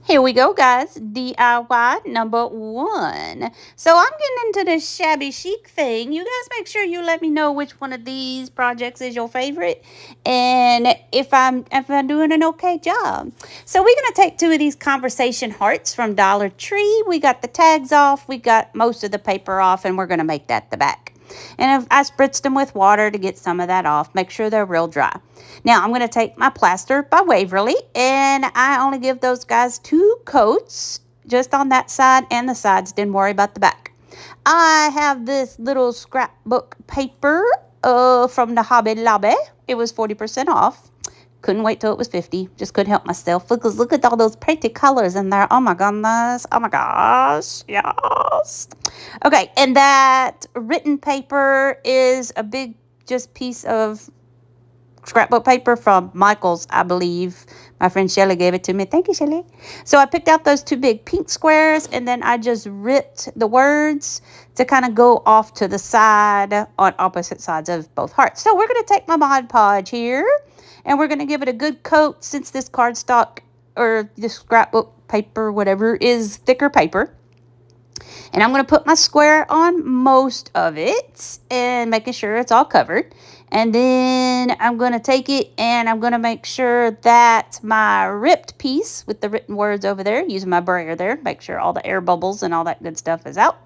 Here we go, guys. DIY number one. So I'm getting into this shabby chic thing. You guys make sure you let me know which one of these projects is your favorite and if I'm doing an okay job. So we're gonna take two of these conversation hearts from Dollar Tree. We got the tags off, we got most of the paper off, and we're gonna make that the back. And I spritzed them with water to get some of that off. Make sure they're real dry. Now I'm going to take my plaster by Waverly, and I only give those guys 2 coats just on that side and the sides. Didn't worry about the back. I have this little scrapbook paper from the Hobby Lobby. It was 40% off. Couldn't wait till it was 50. Just couldn't help myself. Because look at all those pretty colors in there. Oh my goodness. Oh my gosh. Yes. Okay, and that written paper is a big just piece of scrapbook paper from Michael's, I believe. My friend Shelly gave it to me. Thank you, Shelly. So I picked out those 2 big pink squares, and then I just ripped the words to kind of go off to the side on opposite sides of both hearts. So we're going to take my Mod Podge here, and we're going to give it a good coat since this cardstock or this scrapbook paper, whatever, is thicker paper. And I'm going to put my square on most of it and making sure it's all covered. And then I'm going to take it and I'm going to make sure that my ripped piece with the written words over there, using my brayer there, make sure all the air bubbles and all that good stuff is out.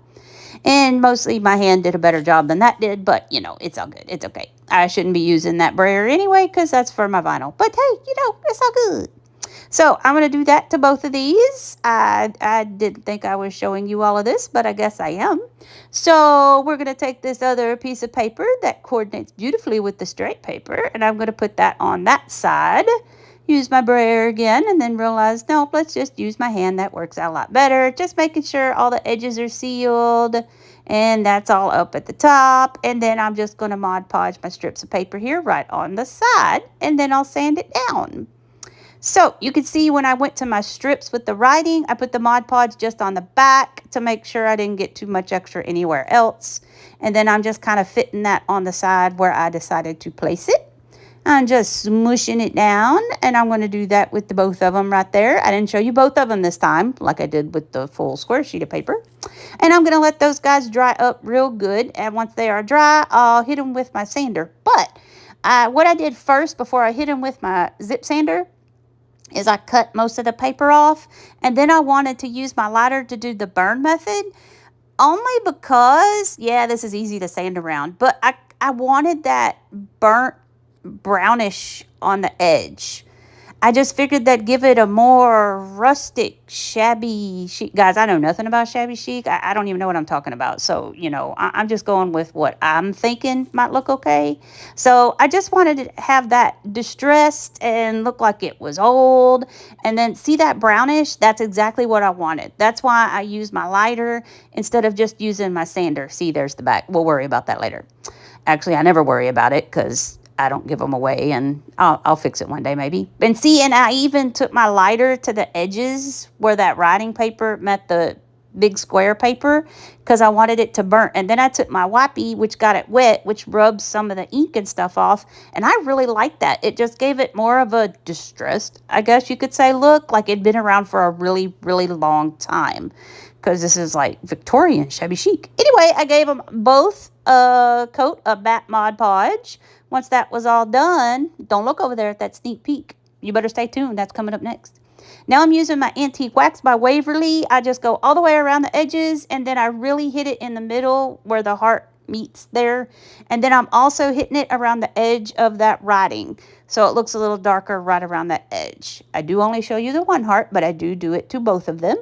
And mostly my hand did a better job than that did, but, it's all good. It's okay. I shouldn't be using that brayer anyway because that's for my vinyl. But, hey, it's all good. So I'm going to do that to both of these. I didn't think I was showing you all of this, but I guess I am. So we're going to take this other piece of paper that coordinates beautifully with the straight paper, and I'm going to put that on that side. Use my brayer again, and then realize, no, let's just use my hand. That works out a lot better. Just making sure all the edges are sealed, and that's all up at the top. And then I'm just going to Mod Podge my strips of paper here right on the side, and then I'll sand it down. So you can see when I went to my strips with the writing, I put the Mod Podge just on the back to make sure I didn't get too much extra anywhere else. And then I'm just kind of fitting that on the side where I decided to place it. I'm just smushing it down, and I'm going to do that with the both of them right there. I didn't show you both of them this time like I did with the full square sheet of paper. And I'm going to let those guys dry up real good. And once they are dry, I'll hit them with my sander. But what I did first before I hit them with my zip sander is I cut most of the paper off, and then I wanted to use my lighter to do the burn method, only because, yeah, this is easy to sand around, but I wanted that burnt brownish on the edge. I just figured that'd give it a more rustic, shabby chic. Guys, I know nothing about shabby chic. I don't even know what I'm talking about. So, I'm just going with what I'm thinking might look okay. So I just wanted to have that distressed and look like it was old. And then see that brownish? That's exactly what I wanted. That's why I used my lighter instead of just using my sander. See, there's the back. We'll worry about that later. Actually, I never worry about it because I don't give them away, and I'll fix it one day maybe. And see, and I even took my lighter to the edges where that writing paper met the big square paper because I wanted it to burn. And then I took my wipey, which got it wet, which rubs some of the ink and stuff off. And I really liked that. It just gave it more of a distressed, I guess you could say, look, like it'd been around for a really, really long time. Because this is like Victorian shabby chic. Anyway, I gave them both a coat of matte Mod Podge. Once that was all done, don't look over there at that sneak peek. You better stay tuned. That's coming up next. Now I'm using my Antique Wax by Waverly. I just go all the way around the edges, and then I really hit it in the middle where the heart meets there. And then I'm also hitting it around the edge of that writing, so it looks a little darker right around that edge. I do only show you the one heart, but I do it to both of them.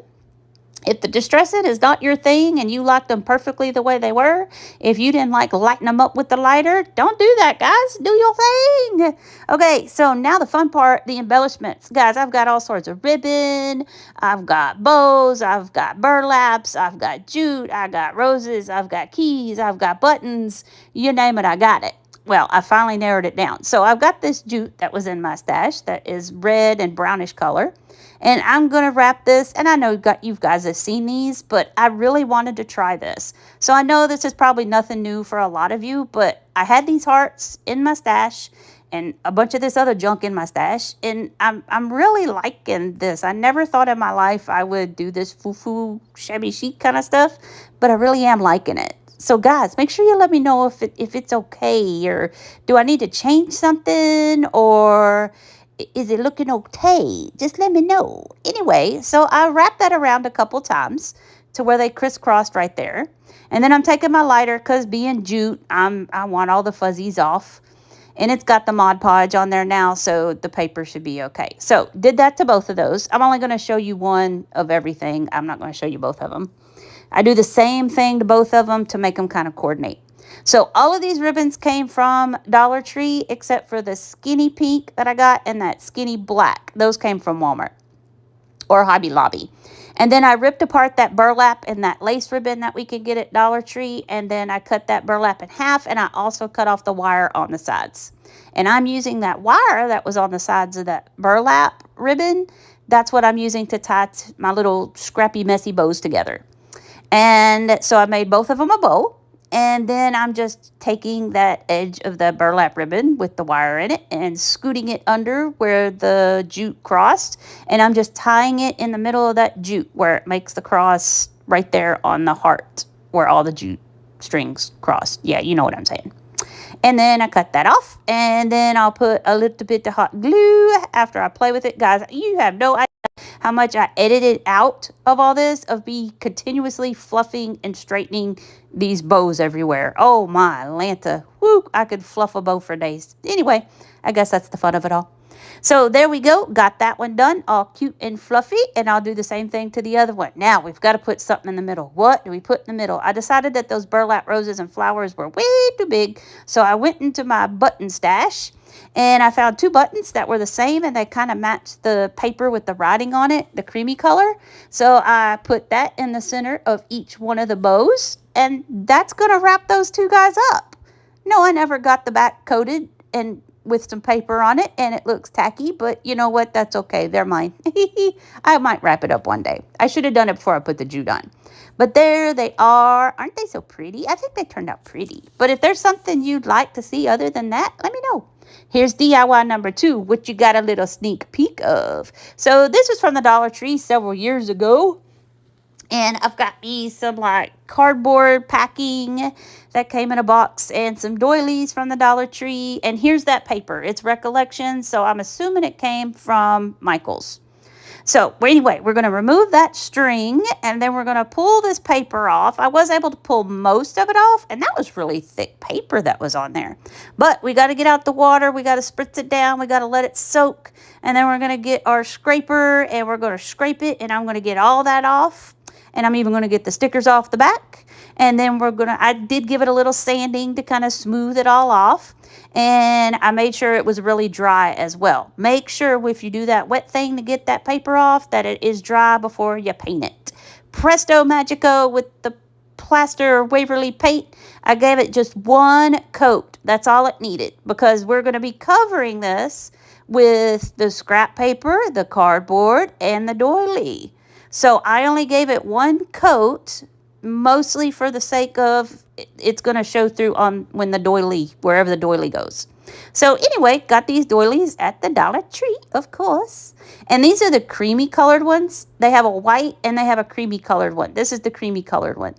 If the distressing is not your thing and you like them perfectly the way they were, if you didn't like lighting them up with the lighter, don't do that, guys. Do your thing. Okay, so now the fun part, the embellishments. Guys, I've got all sorts of ribbon. I've got bows. I've got burlaps. I've got jute. I got roses. I've got keys. I've got buttons. You name it, I got it. Well, I finally narrowed it down. So I've got this jute that was in my stash that is red and brownish color. And I'm going to wrap this, and I know you guys have seen these, but I really wanted to try this. So I know this is probably nothing new for a lot of you, but I had these hearts in my stash, and a bunch of this other junk in my stash. And I'm really liking this. I never thought in my life I would do this foo-foo, shabby chic kind of stuff, but I really am liking it. So guys, make sure you let me know if it's okay, or do I need to change something, or is it looking okay? Just let me know. Anyway, so I wrapped that around a couple times to where they crisscrossed right there. And then I'm taking my lighter, because being jute, I want all the fuzzies off. And it's got the Mod Podge on there now, so the paper should be okay. So did that to both of those. I'm only going to show you one of everything. I'm not going to show you both of them. I do the same thing to both of them to make them kind of coordinate. So all of these ribbons came from Dollar Tree, except for the skinny pink that I got and that skinny black. Those came from Walmart or Hobby Lobby. And then I ripped apart that burlap and that lace ribbon that we can get at Dollar Tree. And then I cut that burlap in half, and I also cut off the wire on the sides. And I'm using that wire that was on the sides of that burlap ribbon. That's what I'm using to tie my little scrappy, messy bows together. And so I made both of them a bow. And then I'm just taking that edge of the burlap ribbon with the wire in it and scooting it under where the jute crossed. And I'm just tying it in the middle of that jute where it makes the cross right there on the heart where all the jute strings crossed. Yeah, you know what I'm saying. And then I cut that off, and then I'll put a little bit of hot glue after I play with it. Guys, you have no idea how much I edited out of all this, of me continuously fluffing and straightening these bows everywhere. Oh my Lanta. Woo, I could fluff a bow for days. Anyway, I guess that's the fun of it all. So there we go. Got that one done, all cute and fluffy, and I'll do the same thing to the other one. Now we've got to put something in the middle. What do we put in the middle? I decided that those burlap roses and flowers were way too big, so I went into my button stash, and I found 2 buttons that were the same, and they kind of matched the paper with the writing on it, the creamy color. So I put that in the center of each one of the bows, and that's going to wrap those 2 guys up. No, I never got the back coated and with some paper on it, and it looks tacky, but you know what? That's okay. They're mine. I might wrap it up one day. I should have done it before I put the jute on. But there they are. Aren't they so pretty? I think they turned out pretty. But if there's something you'd like to see other than that, let me know. Here's DIY number 2, which you got a little sneak peek of. So this was from the Dollar Tree several years ago. And I've got me some like cardboard packing that came in a box, and some doilies from the Dollar Tree. And here's that paper. It's Recollection, so I'm assuming it came from Michael's. So anyway, we're going to remove that string, and then we're going to pull this paper off. I was able to pull most of it off, and that was really thick paper that was on there. But we got to get out the water. We got to spritz it down. We got to let it soak. And then we're going to get our scraper, and we're going to scrape it, and I'm going to get all that off. And I'm even going to get the stickers off the back. And then I did give it a little sanding to kind of smooth it all off. And I made sure it was really dry as well. Make sure if you do that wet thing to get that paper off, that it is dry before you paint it. Presto Magico with the plaster Waverly paint. I gave it just 1 coat. That's all it needed, because we're going to be covering this with the scrap paper, the cardboard, and the doily. So I only gave it 1 coat, mostly for the sake of it's going to show through on when the doily, wherever the doily goes. So anyway, got these doilies at the Dollar Tree, of course. And these are the creamy colored ones. They have a white and they have a creamy colored one. This is the creamy colored one.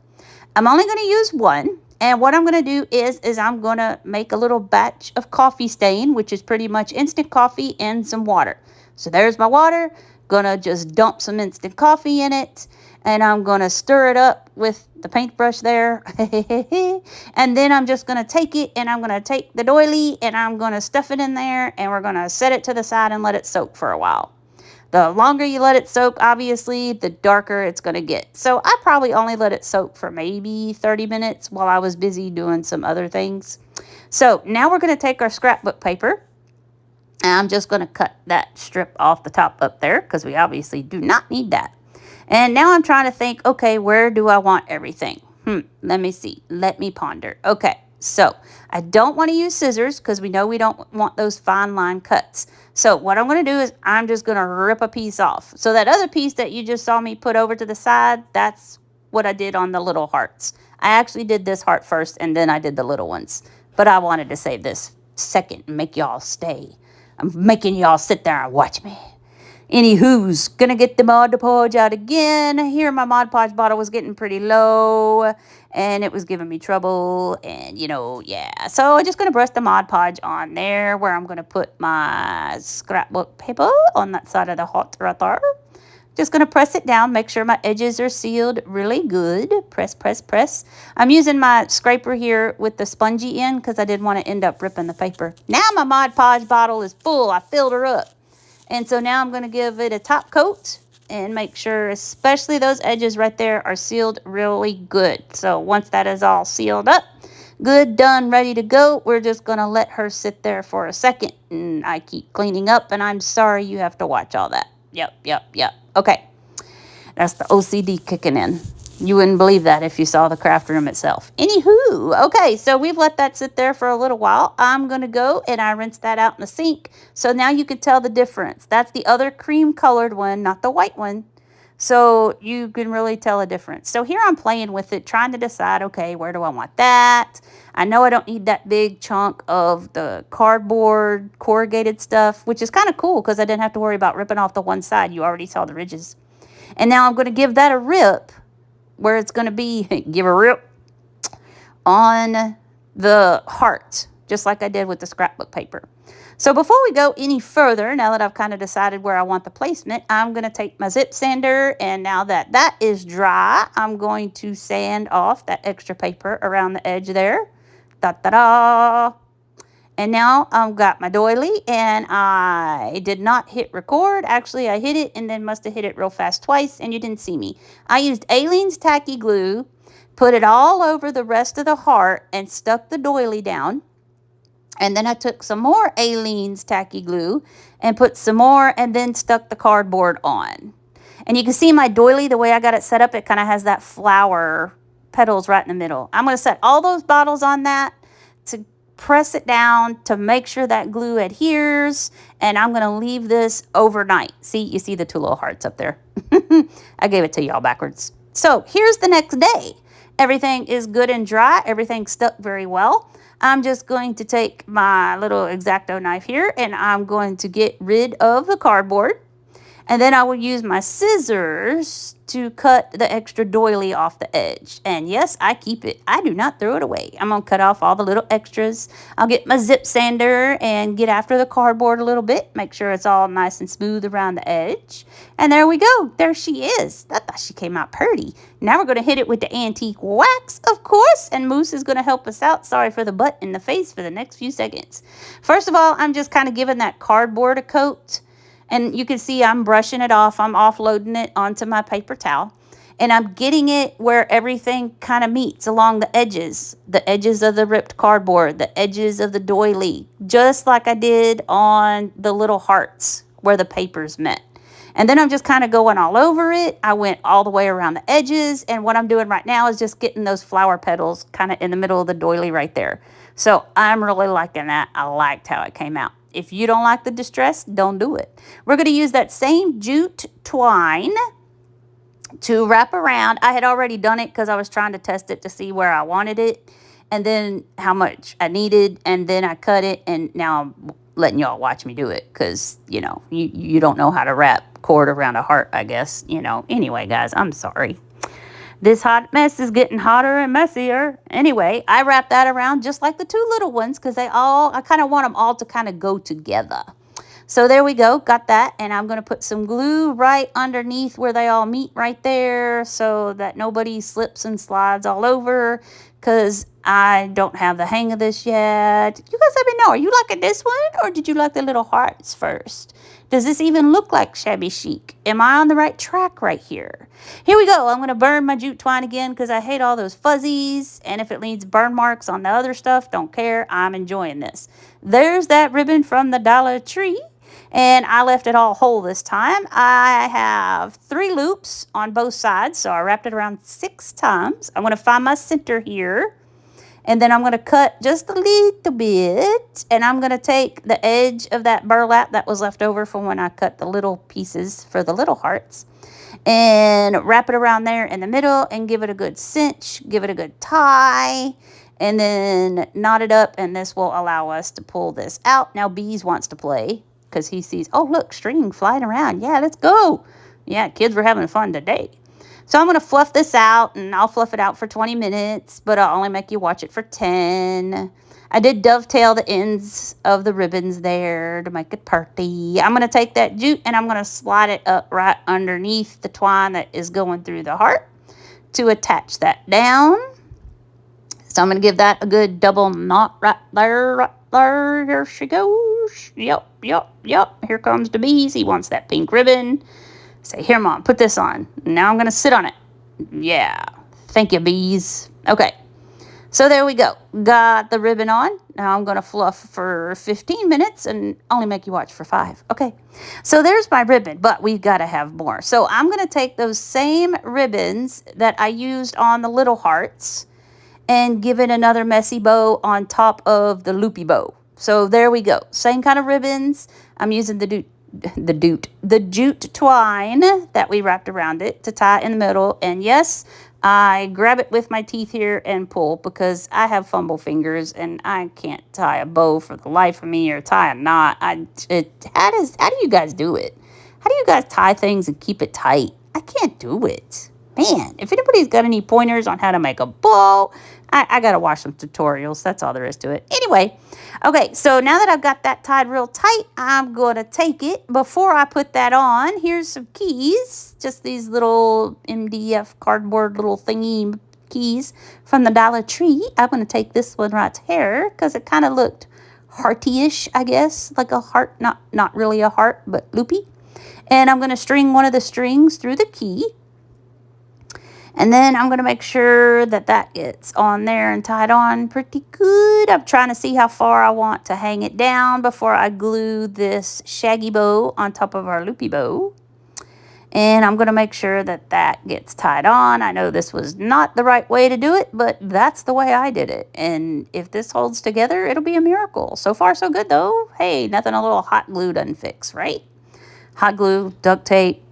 I'm only going to use 1. And what I'm going to do is I'm going to make a little batch of coffee stain, which is pretty much instant coffee and some water. So there's my water. Gonna just dump some instant coffee in it, and I'm gonna stir it up with the paintbrush there. And then I'm just gonna take it, and I'm gonna take the doily, and I'm gonna stuff it in there, and we're gonna set it to the side and let it soak for a while. The longer you let it soak, obviously, the darker it's gonna get. So I probably only let it soak for maybe 30 minutes while I was busy doing some other things. So now we're gonna take our scrapbook paper. I'm just going to cut that strip off the top up there, because we obviously do not need that. And now I'm trying to think, okay, where do I want everything? Let me see. Let me ponder. Okay, so I don't want to use scissors, because we know we don't want those fine line cuts. So what I'm going to do is I'm just going to rip a piece off. So that other piece that you just saw me put over to the side, that's what I did on the little hearts. I actually did this heart first, and then I did the little ones. But I wanted to save this second and make y'all stay. I'm making y'all sit there and watch me. Anywho's gonna get the Mod Podge out again. Here my Mod Podge bottle was getting pretty low and it was giving me trouble, and yeah. So I'm just gonna brush the Mod Podge on there where I'm gonna put my scrapbook paper on that side of the hot right there. Just going to press it down, make sure my edges are sealed really good. Press, press, press. I'm using my scraper here with the spongy end because I didn't want to end up ripping the paper. Now my Mod Podge bottle is full. I filled her up. And so now I'm going to give it a top coat and make sure especially those edges right there are sealed really good. So once that is all sealed up, good, done, ready to go, we're just going to let her sit there for a second. And I keep cleaning up, and I'm sorry you have to watch all that. Yep. Okay, that's the OCD kicking in. You wouldn't believe that if you saw the craft room itself. Anywho, okay, so we've let that sit there for a little while. I'm going to go and I rinse that out in the sink. So now you can tell the difference. That's the other cream colored one, not the white one. So you can really tell a difference. So here I'm playing with it, trying to decide, okay, where do I want that? I know I don't need that big chunk of the cardboard corrugated stuff, which is kind of cool because I didn't have to worry about ripping off the one side. You already saw the ridges. And now I'm going to give that a rip where it's going to be, give a rip on the heart, just like I did with the scrapbook paper. So before we go any further, now that I've kind of decided where I want the placement, I'm going to take my zip sander, and now that that is dry, I'm going to sand off that extra paper around the edge there. Da-da-da! And now I've got my doily, and I did not hit record. Actually, I hit it and then must have hit it real fast twice, and you didn't see me. I used Aleene's tacky glue, put it all over the rest of the heart, and stuck the doily down. And then I took some more Aleene's tacky glue and put some more and then stuck the cardboard on. And you can see my doily, the way I got it set up, it kind of has that flower petals right in the middle. I'm going to set all those bottles on that to press it down to make sure that glue adheres. And I'm going to leave this overnight. See, you see the two little hearts up there. I gave it to y'all backwards. So here's the next day. Everything is good and dry. Everything stuck very well. I'm just going to take my little X-Acto knife here and I'm going to get rid of the cardboard. And then I will use my scissors to cut the extra doily off the edge. And yes, I keep it. I do not throw it away. I'm going to cut off all the little extras. I'll get my zip sander and get after the cardboard a little bit. Make sure it's all nice and smooth around the edge. And there we go. There she is. I thought she came out pretty. Now we're going to hit it with the antique wax, of course. And Moose is going to help us out. Sorry for the butt in the face for the next few seconds. First of all, I'm just kind of giving that cardboard a coat. And you can see I'm brushing it off. I'm offloading it onto my paper towel. And I'm getting it where everything kind of meets along the edges of the ripped cardboard, the edges of the doily, just like I did on the little hearts where the papers met. And then I'm just kind of going all over it. I went all the way around the edges. And what I'm doing right now is just getting those flower petals kind of in the middle of the doily right there. So I'm really liking that. I liked how it came out. If you don't like the distress, don't do it. We're going to use that same jute twine to wrap around. I had already done it because I was trying to test it to see where I wanted it and then how much I needed. And then I cut it, and now I'm letting y'all watch me do it because, you don't know how to wrap cord around a heart, I guess. Anyway, guys, I'm sorry. This hot mess is getting hotter and messier. Anyway, I wrap that around just like the two little ones because I kind of want them all to kind of go together. So there we go. Got that. And I'm going to put some glue right underneath where they all meet right there so that nobody slips and slides all over because I don't have the hang of this yet. You guys let me know. Are you liking this one or did you like the little hearts first? Does this even look like shabby chic? Am I on the right track right here? Here we go. I'm going to burn my jute twine again because I hate all those fuzzies. And if it leaves burn marks on the other stuff, don't care. I'm enjoying this. There's that ribbon from the Dollar Tree. And I left it all whole this time. I have 3 loops on both sides. So I wrapped it around 6 times. I'm going to find my center here. And then I'm going to cut just a little bit. And I'm going to take the edge of that burlap that was left over from when I cut the little pieces for the little hearts. And wrap it around there in the middle and give it a good cinch. Give it a good tie. and then knot it up, and this will allow us to pull this out. Now Bees wants to play because he sees, oh look, string flying around. Yeah, let's go. Yeah, kids were having fun today. So I'm going to fluff this out, and I'll fluff it out for 20 minutes, but I'll only make you watch it for 10. I did dovetail the ends of the ribbons there to make it pretty. I'm going to take that jute and I'm going to slide it up right underneath the twine that is going through the heart to attach that down. So I'm going to give that a good double knot right there, right there. Here she goes. Yep. Here comes the Bees. He wants that pink ribbon. Say, here, Mom, put this on. Now I'm going to sit on it. Yeah. Thank you, Bees. Okay. So there we go. Got the ribbon on. Now I'm going to fluff for 15 minutes and only make you watch for 5. Okay. So there's my ribbon, but we've got to have more. So I'm going to take those same ribbons that I used on the little hearts and give it another messy bow on top of the loopy bow. So there we go. Same kind of ribbons. I'm using the jute twine that we wrapped around it to tie in the middle. And yes, I grab it with my teeth here and pull because I have fumble fingers and I can't tie a bow for the life of me or tie a knot. How do you guys do it? How do you guys tie things and keep it tight? I can't do it. Man, if anybody's got any pointers on how to make a bow, I got to watch some tutorials. That's all there is to it. Anyway, okay, so now that I've got that tied real tight, I'm going to take it. Before I put that on, here's some keys. Just these little MDF cardboard little thingy keys from the Dollar Tree. I'm going to take this one right here because it kind of looked hearty-ish, I guess. Like a heart, not really a heart, but loopy. And I'm going to string one of the strings through the key. And then I'm going to make sure that that gets on there and tied on pretty good. I'm trying to see how far I want to hang it down before I glue this shaggy bow on top of our loopy bow. And I'm going to make sure that that gets tied on. I know this was not the right way to do it, but that's the way I did it. And if this holds together, it'll be a miracle. So far, so good, though. Hey, nothing a little hot glue doesn't fix, right? Hot glue, duct tape,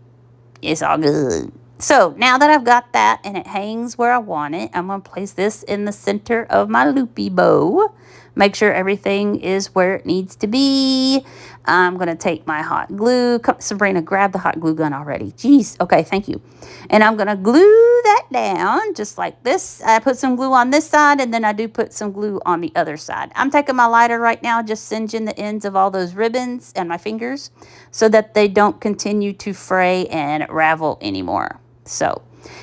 it's all good. So now that I've got that and it hangs where I want it, I'm going to place this in the center of my loopy bow. Make sure everything is where it needs to be. I'm going to take my hot glue. Come, Sabrina, grab the hot glue gun already. Jeez. Okay, thank you. And I'm going to glue that down just like this. I put some glue on this side and then I do put some glue on the other side. I'm taking my lighter right now, just singeing the ends of all those ribbons and my fingers so that they don't continue to fray and ravel anymore. So,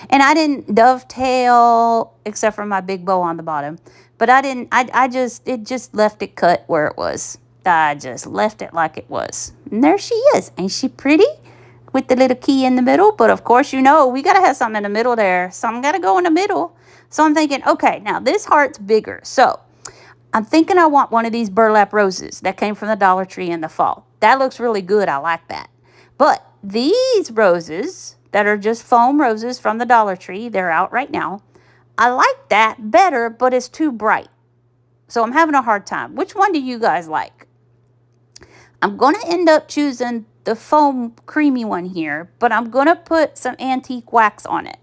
and I didn't dovetail except for my big bow on the bottom, but it just left it cut where it was. I just left it like it was. And there she is. Ain't she pretty? With the little key in the middle. But of course, you know, we got to have something in the middle there. Something got to go in the middle. So I'm thinking, okay, now this heart's bigger. So I'm thinking I want one of these burlap roses that came from the Dollar Tree in the fall. That looks really good. I like that. But these roses that are just foam roses from the Dollar Tree, they're out right now. I like that better, but it's too bright. So I'm having a hard time. Which one do you guys like? I'm going to end up choosing the foam creamy one here, but I'm going to put some antique wax on it.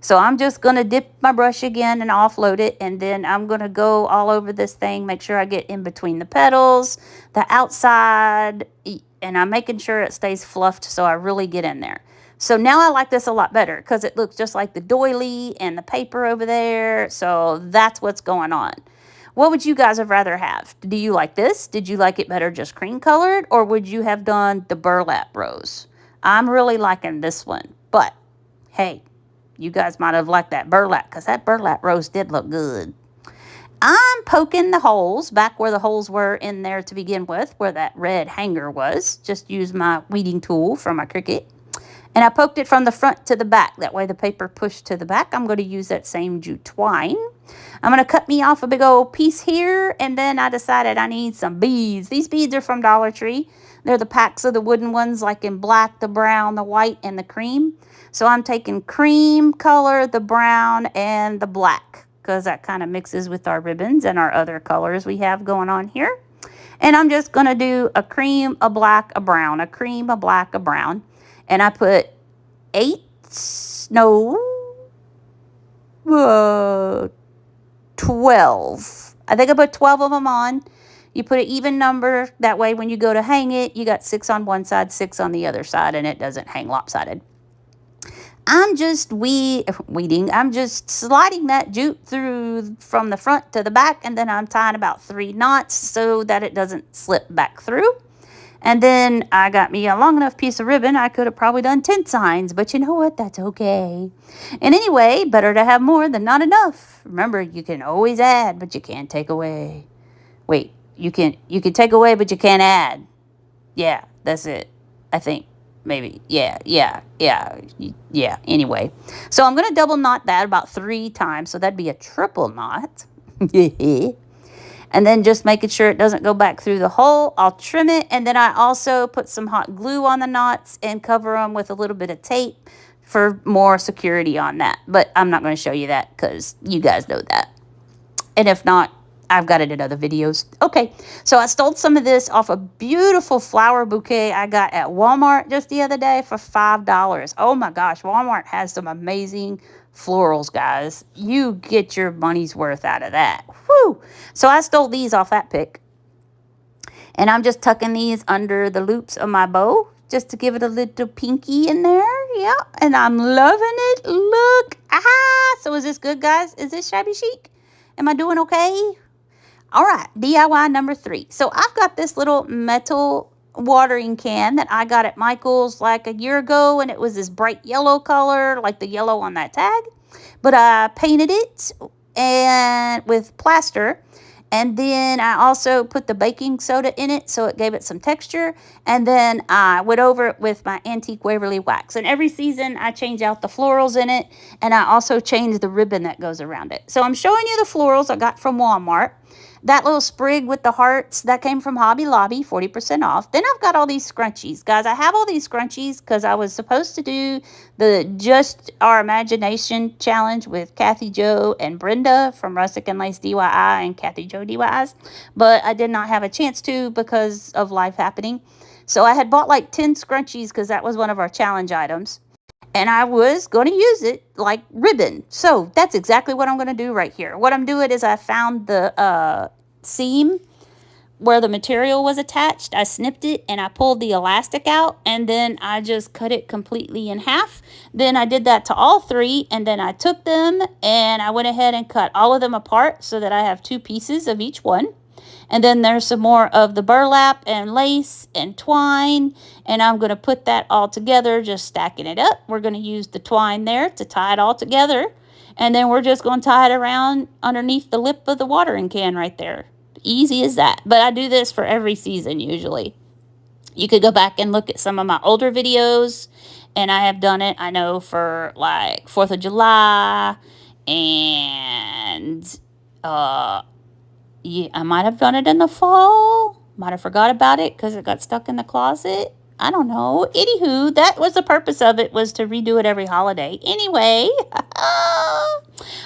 So I'm just going to dip my brush again and offload it, and then I'm going to go all over this thing, make sure I get in between the petals, the outside, and I'm making sure it stays fluffed so I really get in there. So now I like this a lot better because it looks just like the doily and the paper over there. So that's what's going on. What would you guys have rather have? Do you like this? Did you like it better just cream colored? Or would you have done the burlap rose? I'm really liking this one. But, hey, you guys might have liked that burlap because that burlap rose did look good. I'm poking the holes back where the holes were in there to begin with, where that red hanger was. Just use my weeding tool from my Cricut. And I poked it from the front to the back. That way the paper pushed to the back. I'm going to use that same jute twine. I'm going to cut me off a big old piece here. And then I decided I need some beads. These beads are from Dollar Tree. They're the packs of the wooden ones, like in black, the brown, the white, and the cream. So I'm taking cream color, the brown, and the black, because that kind of mixes with our ribbons and our other colors we have going on here. And I'm just going to do a cream, a black, a brown, a cream, a black, a brown. And I put 12 12. I think I put 12 of them on. You put an even number. That way when you go to hang it, you got 6 on one side, 6 on the other side, and it doesn't hang lopsided. I'm just weeding. I'm just sliding that jute through from the front to the back, and then I'm tying about 3 knots so that it doesn't slip back through. And then I got me a long enough piece of ribbon. I could have probably done 10 signs, but you know what? That's okay. And anyway, better to have more than not enough. Remember, you can always add, but you can't take away. Wait, you can take away, but you can't add. Yeah, that's it. I think. Maybe. Yeah. Anyway, so I'm going to double knot that about 3 times. So that'd be a triple knot. And then just making sure it doesn't go back through the hole. I'll trim it. And then I also put some hot glue on the knots and cover them with a little bit of tape for more security on that. But I'm not going to show you that because you guys know that. And if not, I've got it in other videos. Okay, so I stole some of this off a beautiful flower bouquet I got at Walmart just the other day for $5. Oh my gosh, Walmart has some amazing florals, guys. You get your money's worth out of that. Whew. So I stole these off that pick. And I'm just tucking these under the loops of my bow just to give it a little pinky in there. Yeah, and I'm loving it. Look. Ah, so is this good, guys? Is this shabby chic? Am I doing okay? All right, DIY number 3. So I've got this little metal watering can that I got at Michael's like a year ago, and it was this bright yellow color, like the yellow on that tag. But I painted it and with plaster, and then I also put the baking soda in it, so it gave it some texture. And then I went over it with my antique Waverly wax. And every season I change out the florals in it, and I also change the ribbon that goes around it. So I'm showing you the florals I got from Walmart. That little sprig with the hearts, that came from Hobby Lobby, 40% off. Then I've got all these scrunchies. Guys, I have all these scrunchies because I was supposed to do the Just Our Imagination challenge with Kathy Jo and Brenda from Rustic and Lace DIY and Kathy Jo DIYs. But I did not have a chance to because of life happening. So I had bought like 10 scrunchies because that was one of our challenge items. And I was going to use it like ribbon. So that's exactly what I'm going to do right here. What I'm doing is I found the seam where the material was attached. I snipped it and I pulled the elastic out. And then I just cut it completely in half. Then I did that to all 3. And then I took them and I went ahead and cut all of them apart so that I have 2 pieces of each one. And then there's some more of the burlap and lace and twine. And I'm going to put that all together, just stacking it up. We're going to use the twine there to tie it all together. And then we're just going to tie it around underneath the lip of the watering can right there. Easy as that. But I do this for every season usually. You could go back and look at some of my older videos. And I have done it, I know, for like 4th of July. And yeah, I might have done it in the fall. Might have forgot about it because it got stuck in the closet. I don't know. Anywho, that was the purpose of it, was to redo it every holiday. Anyway,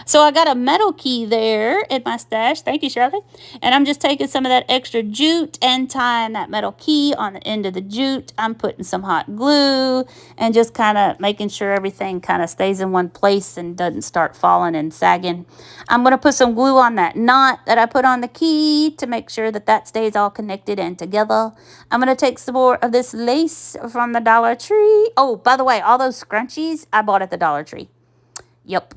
so I got a metal key there in my stash. Thank you, Shirley. And I'm just taking some of that extra jute and tying that metal key on the end of the jute. I'm putting some hot glue and just kind of making sure everything kind of stays in one place and doesn't start falling and sagging. I'm going to put some glue on that knot that I put on the key to make sure that that stays all connected and together. I'm going to take some more of this lace from the Dollar Tree. Oh, by the way, all those scrunchies I bought at the Dollar Tree. Yep.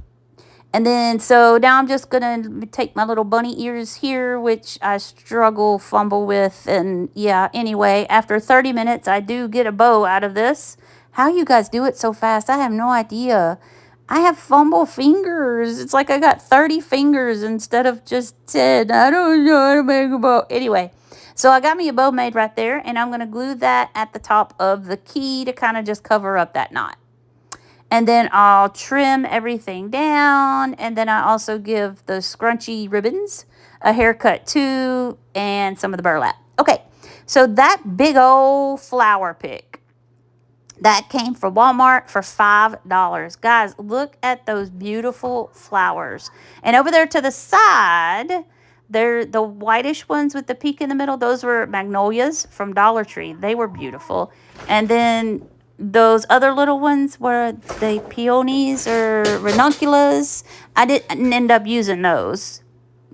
And then, so now I'm just going to take my little bunny ears here, which I fumble with. And yeah, anyway, after 30 minutes, I do get a bow out of this. How you guys do it so fast, I have no idea. I have fumble fingers. It's like I got 30 fingers instead of just 10. I don't know how to make a bow. Anyway, so I got me a bow made right there, and I'm going to glue that at the top of the key to kind of just cover up that knot. And then I'll trim everything down, and then I also give the scrunchy ribbons a haircut too, and some of the burlap. Okay, so that big old flower pick, that came from Walmart for $5. Guys, look at those beautiful flowers. And over there to the side, they're the whitish ones with the peak in the middle. Those were magnolias from Dollar Tree. They were beautiful. And then those other little ones were the peonies or ranunculus. I didn't end up using those.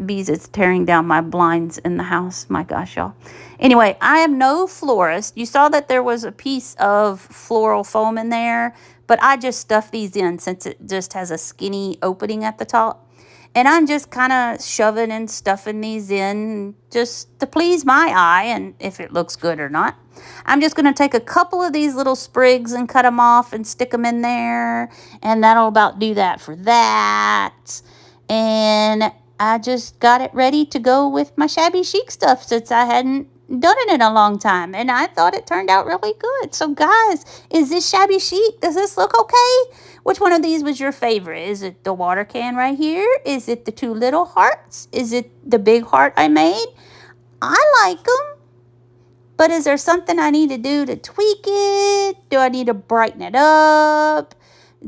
bees is tearing down my blinds in the house. My gosh, y'all. Anyway, I am no florist. You saw that there was a piece of floral foam in there, but I just stuffed these in since it just has a skinny opening at the top. And I'm just kind of shoving and stuffing these in just to please my eye and if it looks good or not. I'm just going to take a couple of these little sprigs and cut them off and stick them in there. And that'll about do that for that. And I just got it ready to go with my shabby chic stuff since I hadn't done it in a long time. And I thought it turned out really good. So guys, is this shabby chic? Does this look okay? Which one of these was your favorite? Is it the water can right here? Is it the two little hearts? Is it the big heart I made? I like them. But is there something I need to do to tweak it? Do I need to brighten it up?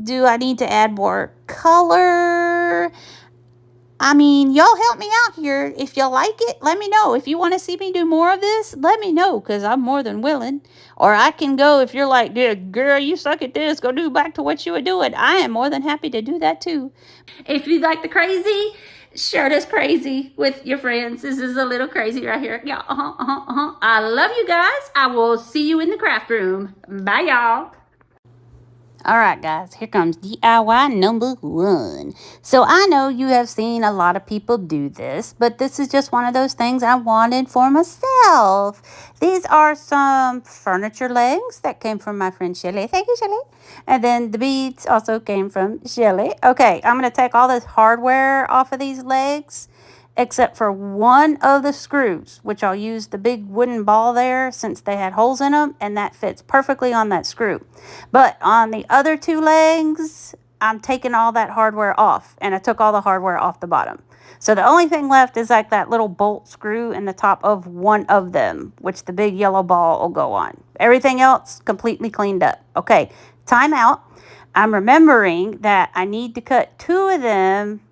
Do I need to add more color? I mean, y'all help me out here. If you like it, let me know. If you want to see me do more of this, let me know because I'm more than willing. Or I can go, if you're like, dude, girl, you suck at this, go do back to what you were doing. I am more than happy to do that too. If you like the crazy, share this crazy with your friends. This is a little crazy right here. Yeah, I love you guys. I will see you in the craft room. Bye, y'all. All right, guys, here comes DIY number 1. So I know you have seen a lot of people do this, but this is just one of those things I wanted for myself. These are some furniture legs that came from my friend Shelly. Thank you, Shelly. And then the beads also came from Shelly. Okay, I'm going to take all this hardware off of these legs, except for one of the screws, which I'll use the big wooden ball there since they had holes in them, and that fits perfectly on that screw. But on the other 2 legs, I'm taking all that hardware off, and I took all the hardware off the bottom. So the only thing left is like that little bolt screw in the top of one of them, which the big yellow ball will go on. Everything else completely cleaned up. Okay, time out. I'm remembering that I need to cut 2 of them,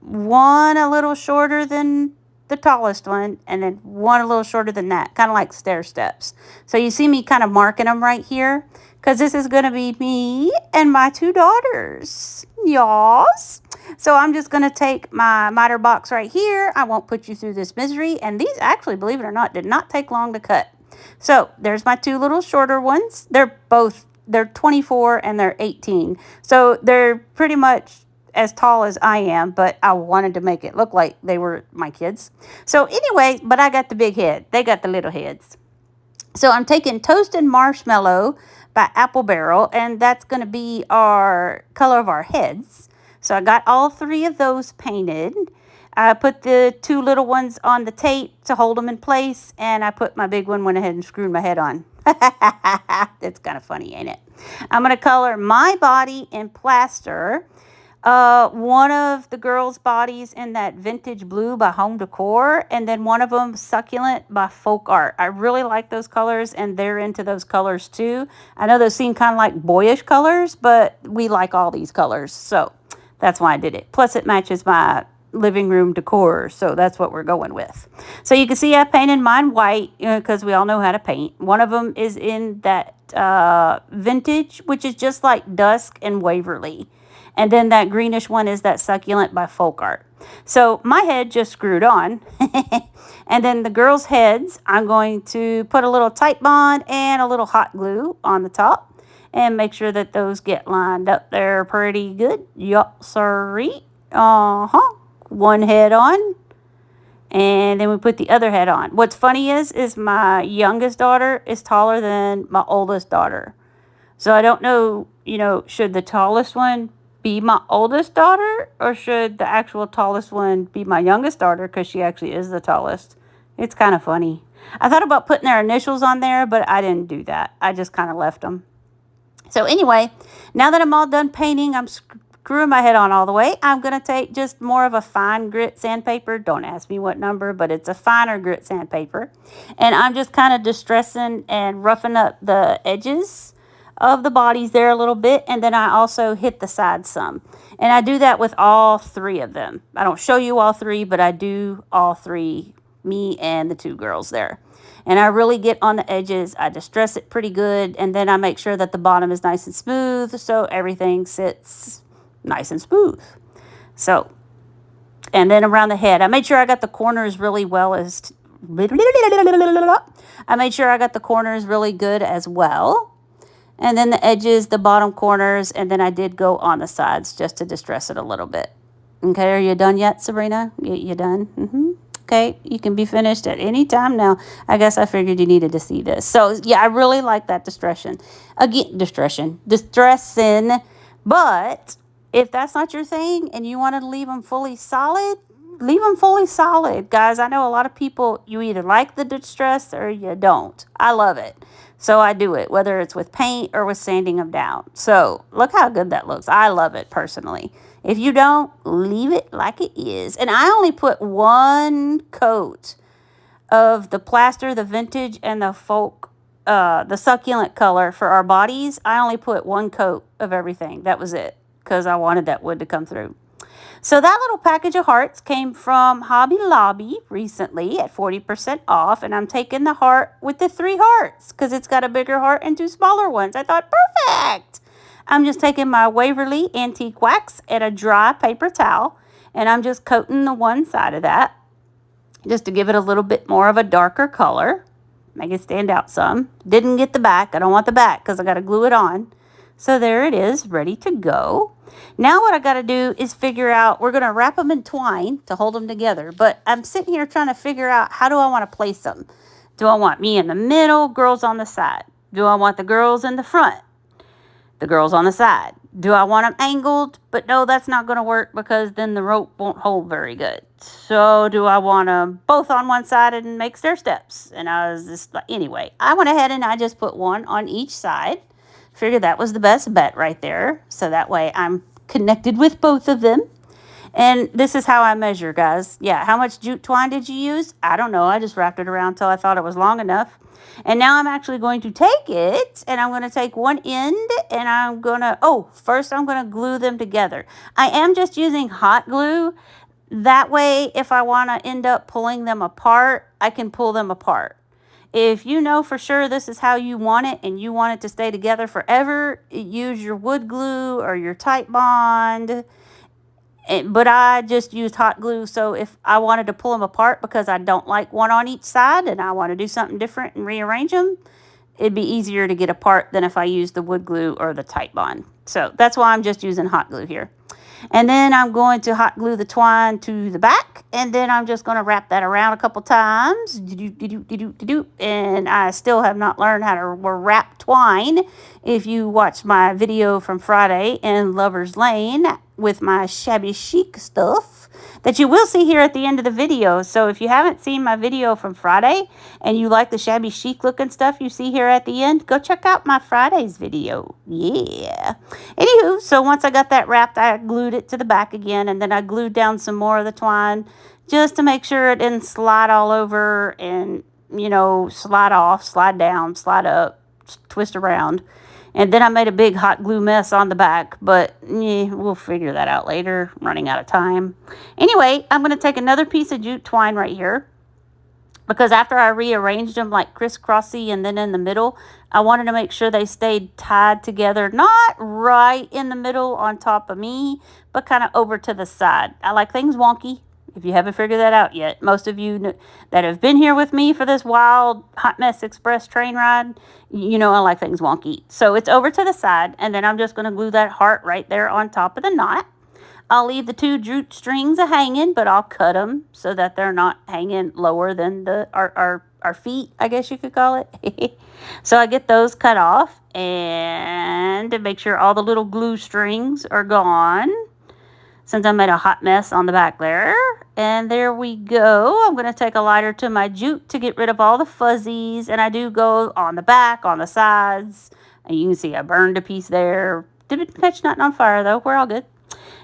one a little shorter than the tallest one, and then one a little shorter than that, kind of like stair steps. So you see me kind of marking them right here, because this is going to be me and my 2 daughters. Yas. So I'm just going to take my miter box right here. I won't put you through this misery. And these actually, believe it or not, did not take long to cut. So there's my 2 little shorter ones. They're 24 and they're 18. So they're pretty much as tall as I am, but I wanted to make it look like they were my kids. So anyway, but I got the big head. They got the little heads. So I'm taking Toasted Marshmallow by Apple Barrel, and that's going to be our color of our heads. So I got all 3 of those painted. I put the 2 little ones on the tape to hold them in place, and I put my big one, went ahead and screwed my head on. That's kind of funny, ain't it? I'm going to color my body in plaster. One of the girls' bodies in that vintage blue by Home Decor, and then one of them succulent by Folk Art. I really like those colors, and they're into those colors too. I know those seem kind of like boyish colors, but we like all these colors, so that's why I did it. Plus, it matches my living room decor, so that's what we're going with. So you can see I painted mine white because we all know how to paint. One of them is in that vintage, which is just like Dusk and Waverly. And then that greenish one is that Succulent by Folk Art. So my head just screwed on. And then the girls' heads, I'm going to put a little Titebond and a little hot glue on the top. And make sure that those get lined up there pretty good. Yup, sorry. One head on. And then we put the other head on. What's funny is my youngest daughter is taller than my oldest daughter. So I don't know, should the tallest one be my oldest daughter, or should the actual tallest one be my youngest daughter because she actually is the tallest? It's kind of funny. I thought about putting their initials on there, but I didn't do that. I just kind of left them. So anyway, now that I'm all done painting, I'm screwing my head on all the way. I'm going to take just more of a fine grit sandpaper. Don't ask me what number, but it's a finer grit sandpaper. And I'm just kind of distressing and roughing up the edges of the bodies there a little bit, and then I also hit the sides some. And I do that with all 3 of them. I don't show you all 3, but I do all 3, me and the 2 girls there. And I really get on the edges. I distress it pretty good, and then I make sure that the bottom is nice and smooth so everything sits nice and smooth. So And then around the head, I made sure I got the corners really well as... I made sure I got the corners really good as well. And then the edges, the bottom corners, and then I did go on the sides just to distress it a little bit. Okay, are you done yet, Sabrina? You done? Okay, you can be finished at any time now. I guess I figured you needed to see this. So, yeah, I really like that distressing. Again, distressing. But if that's not your thing and you want to leave them fully solid, leave them fully solid. Guys, I know a lot of people, you either like the distress or you don't. I love it. So I do it, whether it's with paint or with sanding them down. So look how good that looks. I love it personally. If you don't, leave it like it is. And I only put one coat of the plaster, the vintage, and the folk, the succulent color for our bodies. I only put one coat of everything. That was it, because I wanted that wood to come through. So that little package of hearts came from Hobby Lobby recently at 40% off. And I'm taking the heart with the 3 hearts because it's got a bigger heart and 2 smaller ones. I thought, perfect. I'm just taking my Waverly Antique Wax and a dry paper towel. And I'm just coating the one side of that just to give it a little bit more of a darker color. Make it stand out some. Didn't get the back. I don't want the back because I got to glue it on. So there it is, ready to go. Now what I got to do is figure out, we're going to wrap them in twine to hold them together. But I'm sitting here trying to figure out, how do I want to place them? Do I want me in the middle, girls on the side? Do I want the girls in the front? The girls on the side. Do I want them angled? But no, that's not going to work because then the rope won't hold very good. So do I want them both on one side and make stair steps? And I was just like, anyway, I went ahead and I just put one on each side. Figured that was the best bet right there. So that way I'm connected with both of them. And this is how I measure, guys. Yeah, how much jute twine did you use? I don't know. I just wrapped it around till I thought it was long enough. And now I'm actually going to take it, and I'm going to take one end, and I'm going to, first I'm going to glue them together. I am just using hot glue. That way, if I want to end up pulling them apart, I can pull them apart. If you know for sure this is how you want it and you want it to stay together forever, use your wood glue or your tight bond. But I just used hot glue, so if I wanted to pull them apart because I don't like one on each side and I want to do something different and rearrange them, it'd be easier to get apart than if I used the wood glue or the tight bond. So that's why I'm just using hot glue here. And then I'm going to hot glue the twine to the back. And then I'm just going to wrap that around a couple times. And I still have not learned how to wrap twine. If you watch my video from Friday in Lover's Lane with my shabby chic stuff that you will see here at the end of the video. So if you haven't seen my video from Friday and you like the shabby chic looking stuff you see here at the end, go check out my Friday's video. Yeah. Anywho, so once I got that wrapped, I glued it to the back again, and then I glued down some more of the twine just to make sure it didn't slide all over and, slide off, slide down, slide up, twist around. And then I made a big hot glue mess on the back, but we'll figure that out later. I'm running out of time. Anyway, I'm going to take another piece of jute twine right here, because after I rearranged them like crisscrossy and then in the middle, I wanted to make sure they stayed tied together, not right in the middle on top of me, but kind of over to the side. I like things wonky. If you haven't figured that out yet, most of you that have been here with me for this wild Hot Mess Express train ride, I like things wonky. So it's over to the side, and then I'm just going to glue that heart right there on top of the knot. I'll leave the 2 jute strings hanging, but I'll cut them so that they're not hanging lower than our feet, I guess you could call it. So I get those cut off, and to make sure all the little glue strings are gone, since I made a hot mess on the back there. And there we go. I'm going to take a lighter to my jute to get rid of all the fuzzies. And I do go on the back, on the sides. And you can see I burned a piece there. Didn't catch nothing on fire though. We're all good.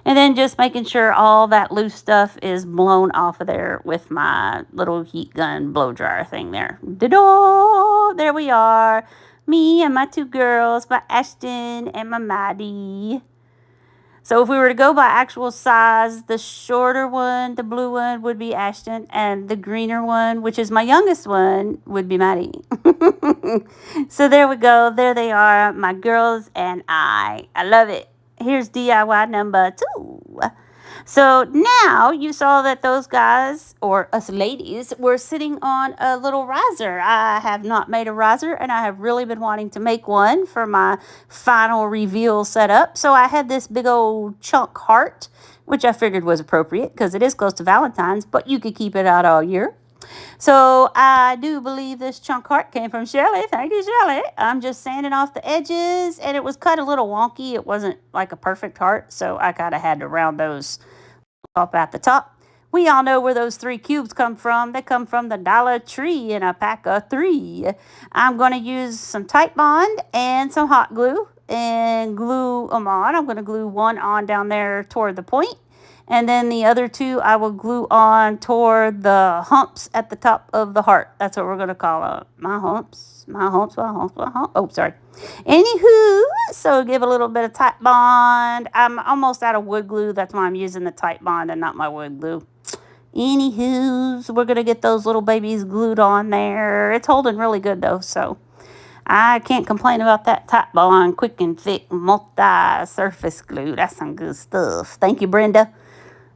And then just making sure all that loose stuff is blown off of there with my little heat gun blow dryer thing there. Da-da! There we are. Me and my 2 girls, my Ashton and my Maddie. So if we were to go by actual size, the shorter one, the blue one, would be Ashton, and the greener one, which is my youngest one, would be Maddie. So there we go. There they are, my girls and I. I love it. Here's DIY number 2. So now you saw that those guys, or us ladies, were sitting on a little riser. I have not made a riser, and I have really been wanting to make one for my final reveal setup. So I had this big old chunk heart, which I figured was appropriate because it is close to Valentine's, but you could keep it out all year. So I do believe this chunk heart came from Shelly. Thank you, Shelly. I'm just sanding off the edges, and it was cut a little wonky. It wasn't like a perfect heart, so I kind of had to round those up at the top. We all know where those 3 cubes come from. They come from the Dollar Tree in a pack of 3. I'm going to use some Type Bond and some hot glue and glue them on. I'm going to glue one on down there toward the point, and then the other 2 I will glue on toward the humps at the top of the heart. That's what we're going to call my humps, my humps, my humps, my humps. Oh, sorry. Anywho, so give a little bit of Type Bond. I'm almost out of wood glue. That's why I'm using the Type Bond and not my wood glue. Anywho, so we're going to get those little babies glued on there. It's holding really good, though, so I can't complain about that Type Bond quick and thick multi-surface glue. That's some good stuff. Thank you, Brenda,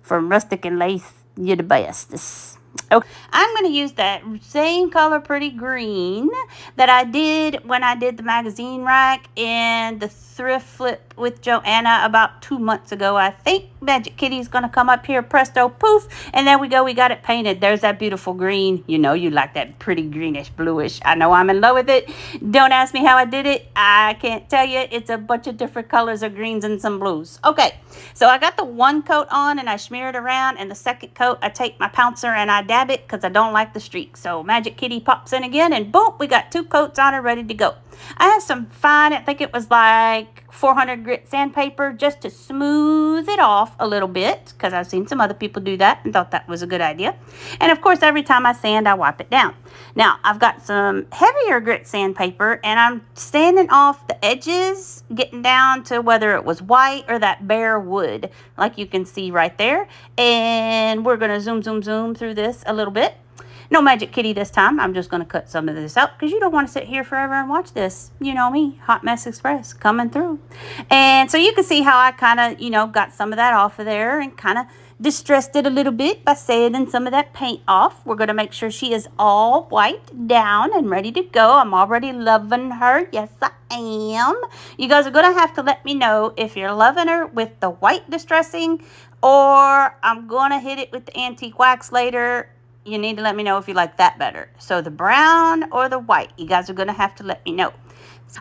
from Rustic and Lace. You're the bestest. Okay, I'm going to use that same color pretty green that I did when I did the magazine rack and the thrift flip with Joanna about 2 months ago. I think Magic Kitty's going to come up here, presto, poof, and there we go. We got it painted. There's that beautiful green. You know you like that pretty greenish bluish. I know I'm in love with it. Don't ask me how I did it. I can't tell you. It's a bunch of different colors of greens and some blues. Okay, so I got the one coat on and I smear it around, and the second coat I take my pouncer and I dab it because I don't like the streak. So Magic Kitty pops in again, and boom, we got 2 coats on it ready to go. I have some fine, I think it was like 400 grit sandpaper, just to smooth it off a little bit, because I've seen some other people do that and thought that was a good idea. And of course, every time I sand, I wipe it down. Now, I've got some heavier grit sandpaper, and I'm sanding off the edges, getting down to whether it was white or that bare wood, like you can see right there. And we're going to zoom, zoom, zoom through this a little bit. No Magic Kitty this time. I'm just going to cut some of this out because you don't want to sit here forever and watch this. You know me, Hot Mess Express coming through. And so you can see how I kind of, got some of that off of there and kind of distressed it a little bit by sanding some of that paint off. We're going to make sure she is all wiped down and ready to go. I'm already loving her. Yes, I am. You guys are going to have to let me know if you're loving her with the white distressing, or I'm going to hit it with the antique wax later. You need to let me know if you like that better. So the brown or the white, you guys are going to have to let me know.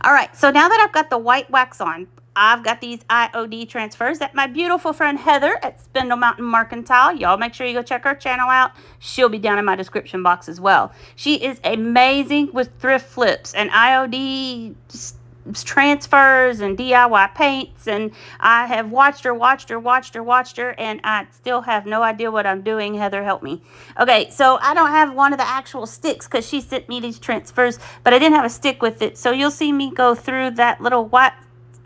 All right, so now that I've got the white wax on, I've got these IOD transfers that my beautiful friend Heather at Spindle Mountain Mercantile. Y'all make sure you go check her channel out. She'll be down in my description box as well. She is amazing with thrift flips and IOD transfers and DIY paints, and I have watched her, and I still have no idea what I'm doing. Heather, help me. Okay, so I don't have one of the actual sticks because she sent me these transfers, but I didn't have a stick with it. So you'll see me go through that little white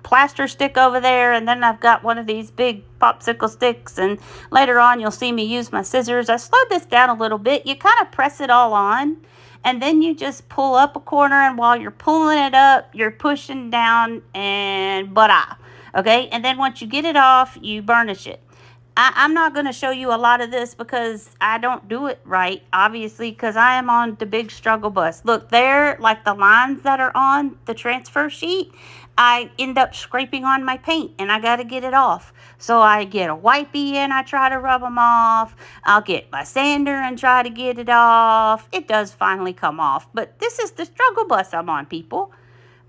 plaster stick over there, and then I've got one of these big popsicle sticks, and later on you'll see me use my scissors. I slowed this down a little bit. You kind of press it all on, and then you just pull up a corner, and while you're pulling it up, you're pushing down and okay? And then once you get it off, you burnish it. I'm not going to show you a lot of this because I don't do it right, obviously, because I am on the big struggle bus. Look, there, like the lines that are on the transfer sheet, I end up scraping on my paint, and I got to get it off. So I get a wipey and I try to rub them off. I'll get my sander and try to get it off. It does finally come off, but this is the struggle bus I'm on, people.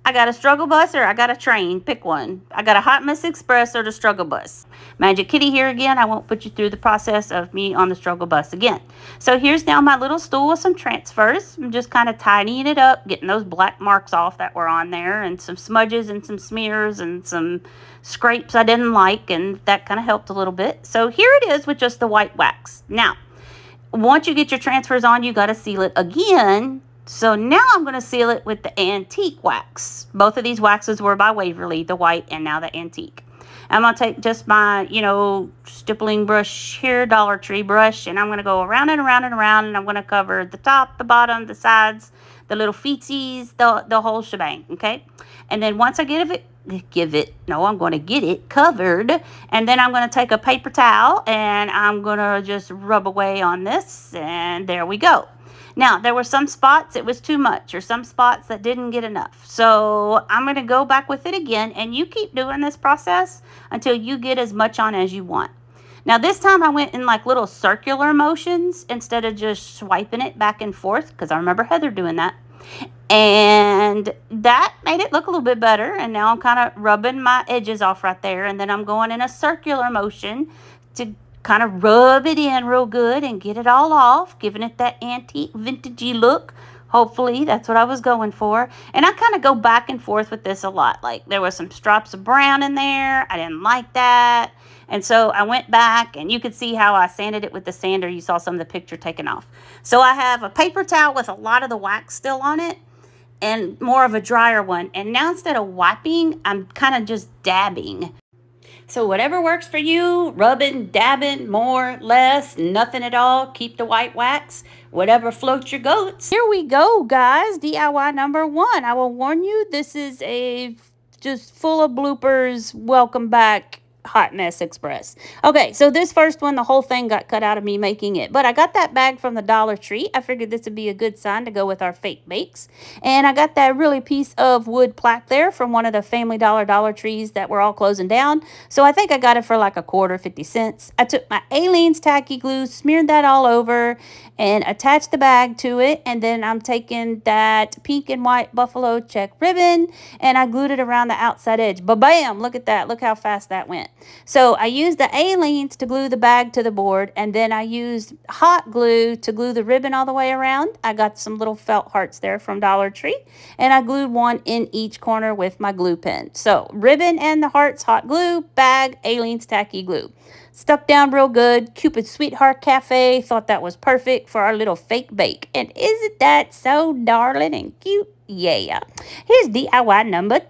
I got a struggle bus or I got a train. Pick one. I got a Hot Mess Express or the struggle bus. Magic Kitty here again. I won't put you through the process of me on the struggle bus again. So here's now my little stool with some transfers. I'm just kind of tidying it up, getting those black marks off that were on there, and some smudges and some smears and some scrapes I didn't like, and that kind of helped a little bit. So here it is with just the white wax. Now, once you get your transfers on, you got to seal it again. So now I'm going to seal it with the antique wax. Both of these waxes were by Waverly, the white and now the antique. I'm going to take just my, stippling brush here, Dollar Tree brush, and I'm going to go around and around and around, and I'm going to cover the top, the bottom, the sides, the little feetsies, the whole shebang, okay? And then once I I'm going to get it covered, and then I'm going to take a paper towel and I'm going to just rub away on this, and there we go. Now, there were some spots it was too much, or some spots that didn't get enough. So I'm going to go back with it again, and you keep doing this process until you get as much on as you want. Now, this time I went in like little circular motions instead of just swiping it back and forth, because I remember Heather doing that. And that made it look a little bit better. And now I'm kind of rubbing my edges off right there. And then I'm going in a circular motion to kind of rub it in real good and get it all off, giving it that antique vintagey look. Hopefully that's what I was going for. And I kind of go back and forth with this a lot. Like there was some stripes of brown in there. I didn't like that. And so I went back, and you could see how I sanded it with the sander. You saw some of the picture taken off. So I have a paper towel with a lot of the wax still on it, and more of a drier one. And now instead of wiping, I'm kind of just dabbing. So whatever works for you, rubbing, dabbing, more, less, nothing at all. Keep the white wax, whatever floats your goats. Here we go, guys. DIY number 1. I will warn you, this is a just full of bloopers. Welcome back. Hot Mess Express. Okay, so this first one, the whole thing got cut out of me making it, but I got that bag from the Dollar Tree. I figured this would be a good sign to go with our fake bakes, and I got that really piece of wood plaque there from one of the Family Dollar Trees that were all closing down, so I think I got it for like a quarter, 50 cents. I took my Aleene's tacky glue, smeared that all over, and attached the bag to it, and then I'm taking that pink and white buffalo check ribbon, and I glued it around the outside edge. Ba-bam! Look at that. Look how fast that went. So I used the Aleene's to glue the bag to the board, and then I used hot glue to glue the ribbon all the way around. I got some little felt hearts there from Dollar Tree, and I glued one in each corner with my glue pen. So ribbon and the hearts, hot glue, bag, Aleene's tacky glue. Stuck down real good. Cupid's Sweetheart Cafe thought that was perfect for our little fake bake. And isn't that so darling and cute? Yeah. Here's DIY number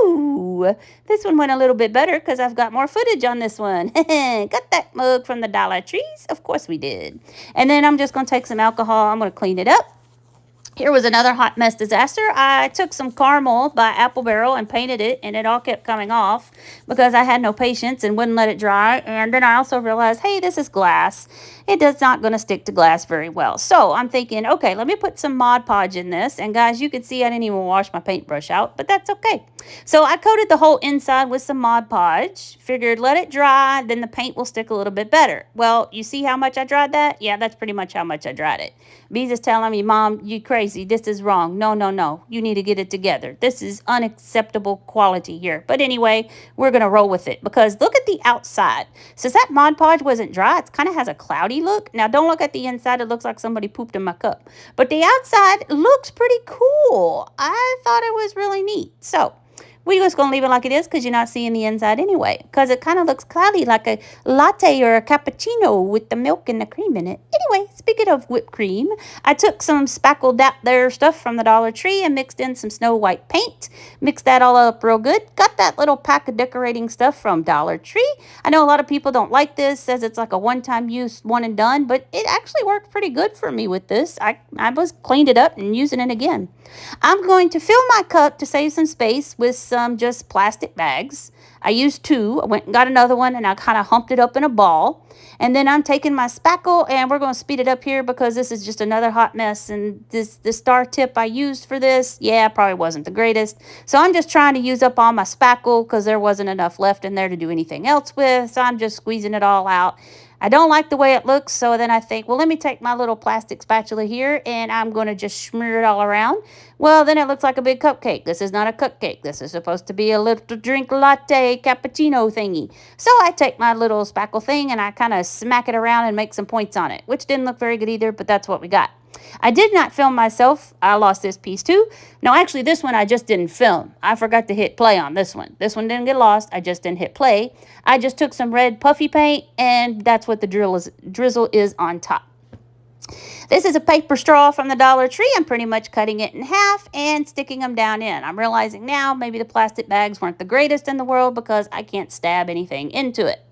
2. This one went a little bit better because I've got more footage on this one. Got that mug from the Dollar Trees? Of course we did. And then I'm just going to take some alcohol. I'm going to clean it up. Here was another hot mess disaster. I took some caramel by Apple Barrel and painted it, and it all kept coming off because I had no patience and wouldn't let it dry. And then I also realized, hey, this is glass. It does not going to stick to glass very well. So I'm thinking, okay, let me put some Mod Podge in this. And guys, you can see I didn't even wash my paintbrush out, but that's okay. So I coated the whole inside with some Mod Podge. Figured let it dry, then the paint will stick a little bit better. Well, you see how much I dried that? Yeah, that's pretty much how much I dried it. Bees is telling me, Mom, you crazy. This is wrong. No. You need to get it together. This is unacceptable quality here. But anyway, we're going to roll with it because look at the outside. Since that Mod Podge wasn't dry, it kind of has a cloudy look. Now, don't look at the inside. It looks like somebody pooped in my cup. But the outside looks pretty cool. I thought it was really neat. So we're just going to leave it like it is because you're not seeing the inside anyway. Because it kind of looks cloudy like a latte or a cappuccino with the milk and the cream in it. Anyway, speaking of whipped cream, I took some spackled out there stuff from the Dollar Tree and mixed in some Snow White paint. Mixed that all up real good. Got that little pack of decorating stuff from Dollar Tree. I know a lot of people don't like this, says it's like a one-time use, one and done, but it actually worked pretty good for me with this. I was cleaned it up and using it again. I'm going to fill my cup to save some space with some just plastic bags. I used 2. I went and got another one, and I kind of humped it up in a ball. And then I'm taking my spackle, and we're going to speed it up here because this is just another hot mess. And the star tip I used for this, yeah, probably wasn't the greatest. So I'm just trying to use up all my spackle because there wasn't enough left in there to do anything else with. So I'm just squeezing it all out. I don't like the way it looks, so then I think, well, let me take my little plastic spatula here, and I'm going to just smear it all around. Well, then it looks like a big cupcake. This is not a cupcake. This is supposed to be a little drink latte cappuccino thingy. So I take my little spackle thing, and I kind of smack it around and make some points on it, which didn't look very good either, but that's what we got. I did not film myself. I lost this piece too. No, actually, this one I just didn't film. I forgot to hit play on this one. This one didn't get lost. I just didn't hit play. I just took some red puffy paint, and that's what the drizzle is on top. This is a paper straw from the Dollar Tree. I'm pretty much cutting it in half and sticking them down in. I'm realizing now maybe the plastic bags weren't the greatest in the world because I can't stab anything into it.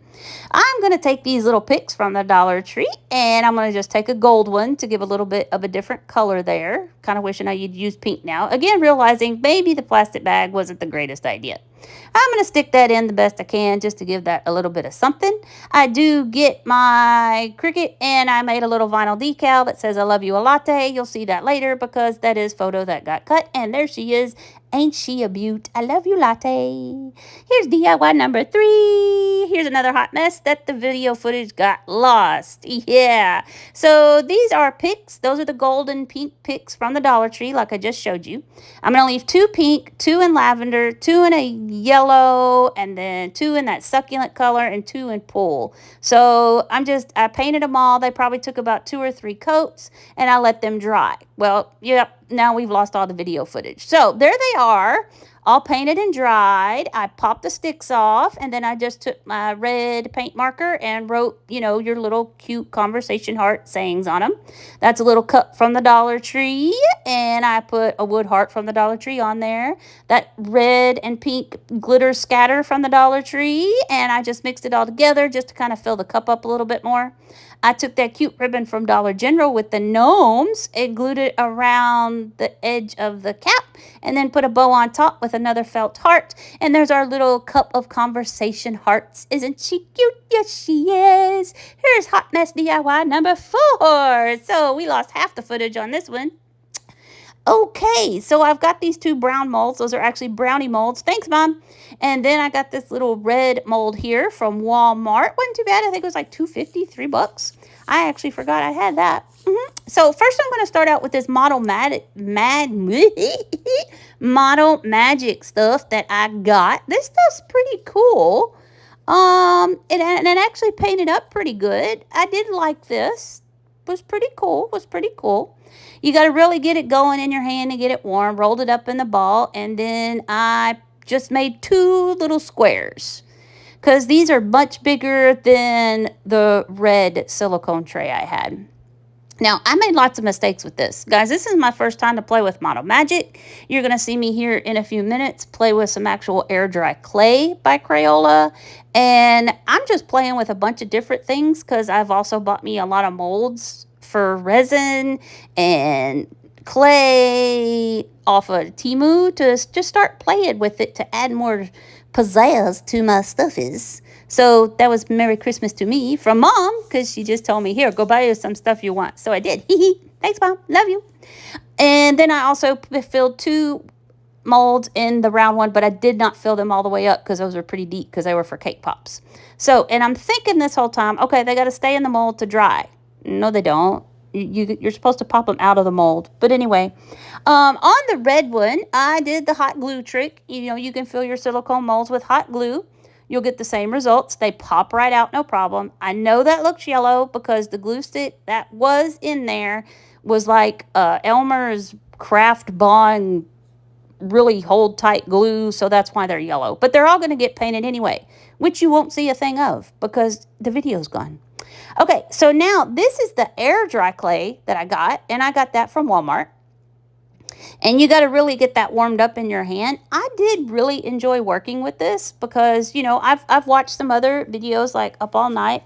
I'm going to take these little picks from the Dollar Tree, and I'm going to just take a gold one to give a little bit of a different color there. Kind of wishing I'd used pink now. Again, realizing maybe the plastic bag wasn't the greatest idea. I'm going to stick that in the best I can just to give that a little bit of something. I do get my Cricut, and I made a little vinyl decal that says I love you a latte. You'll see that later because that is photo that got cut, and there she is. Ain't she a beaut? I love you latte. Here's DIY number 3. Here's another hot mess that the video footage got lost. Yeah. So these are picks. Those are the golden pink picks from the Dollar Tree like I just showed you. I'm going to leave 2 pink, 2 in lavender, 2 in a yellow, and then 2 in that succulent color and 2 in pool. So I painted them all. They probably took about 2 or 3 coats, and I let them dry. Well, yep. Now we've lost all the video footage. So there they are, all painted and dried. I popped the sticks off, and then I just took my red paint marker and wrote, your little cute conversation heart sayings on them. That's a little cup from the Dollar Tree, and I put a wood heart from the Dollar Tree on there. That red and pink glitter scatter from the Dollar Tree, and I just mixed it all together just to kind of fill the cup up a little bit more. I took that cute ribbon from Dollar General with the gnomes and glued it around the edge of the cap, and then put a bow on top with another felt heart. And there's our little cup of conversation hearts. Isn't she cute? Yes, she is. Here's Hot Mess DIY number 4. So we lost half the footage on this one. Okay, so I've got these 2 brown molds. Those are actually brownie molds. Thanks, Mom. And then I got this little red mold here from Walmart. Wasn't too bad. I think it was like $2.50, $3. I actually forgot I had that. So first I'm going to start out with this model model magic stuff that I got. This stuff's pretty cool. And actually painted up pretty good. I did like this. Was pretty cool. You got to really get it going in your hand and get it warm. Rolled it up in the ball, and then I just made 2 little squares because these are much bigger than the red silicone tray I had. Now, I made lots of mistakes with this. Guys, this is my first time to play with Model Magic. You're going to see me here in a few minutes play with some actual air dry clay by Crayola. And I'm just playing with a bunch of different things because I've also bought me a lot of molds for resin and clay off of Temu to just start playing with it to add more pizzazz to my stuffies. So that was Merry Christmas to me from Mom, because she just told me, here, go buy you some stuff you want. So I did. Thanks, Mom. Love you. And then I also filled 2 molds in the round one, but I did not fill them all the way up because those were pretty deep because they were for cake pops. So, and I'm thinking this whole time, okay, they got to stay in the mold to dry. No, they don't. You're supposed to pop them out of the mold. But anyway, on the red one, I did the hot glue trick. You can fill your silicone molds with hot glue. You'll get the same results. They pop right out, no problem. I know that looks yellow because the glue stick that was in there was like Elmer's Craft Bond really hold tight glue, so that's why they're yellow. But they're all going to get painted anyway, which you won't see a thing of because the video's gone. Okay, so now this is the air dry clay that I got, and I got that from Walmart. And you got to really get that warmed up in your hand. I did really enjoy working with this because, I've watched some other videos like Up All Night,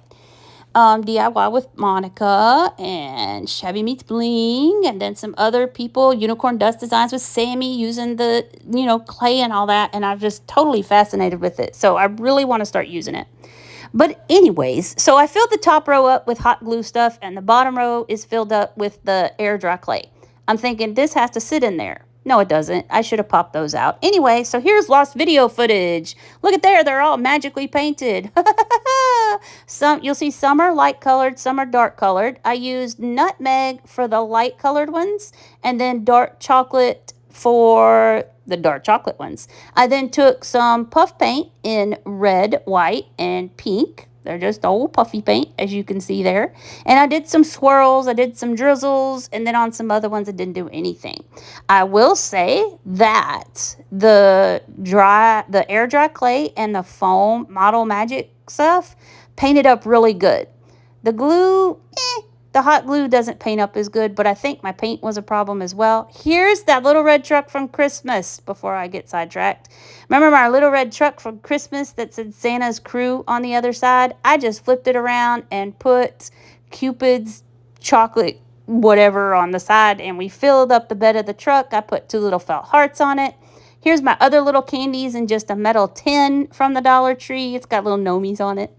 DIY with Monica, and Shabby Meets Bling, and then some other people, Unicorn Dust Designs with Sammy, using the, clay and all that. And I'm just totally fascinated with it. So I really want to start using it. But anyways, so I filled the top row up with hot glue stuff, and the bottom row is filled up with the air dry clay. I'm thinking this has to sit in there. No, it doesn't. I should have popped those out. Anyway, so here's lost video footage. Look at there. They're all magically painted. You'll see some are light colored, some are dark colored. I used nutmeg for the light colored ones and then dark chocolate for the dark chocolate ones. I then took some puff paint in red, white, and pink. They're just old puffy paint, as you can see there. And I did some swirls, I did some drizzles, and then on some other ones I didn't do anything. I will say that the air dry clay and the foam Model Magic stuff painted up really good. The glue, The hot glue doesn't paint up as good, but I think my paint was a problem as well. Here's that little red truck from Christmas before I get sidetracked. Remember my little red truck from Christmas that said Santa's crew on the other side? I just flipped it around and put Cupid's chocolate whatever on the side, and we filled up the bed of the truck. I put 2 little felt hearts on it. Here's my other little candies in just a metal tin from the Dollar Tree. It's got little gnomies on it.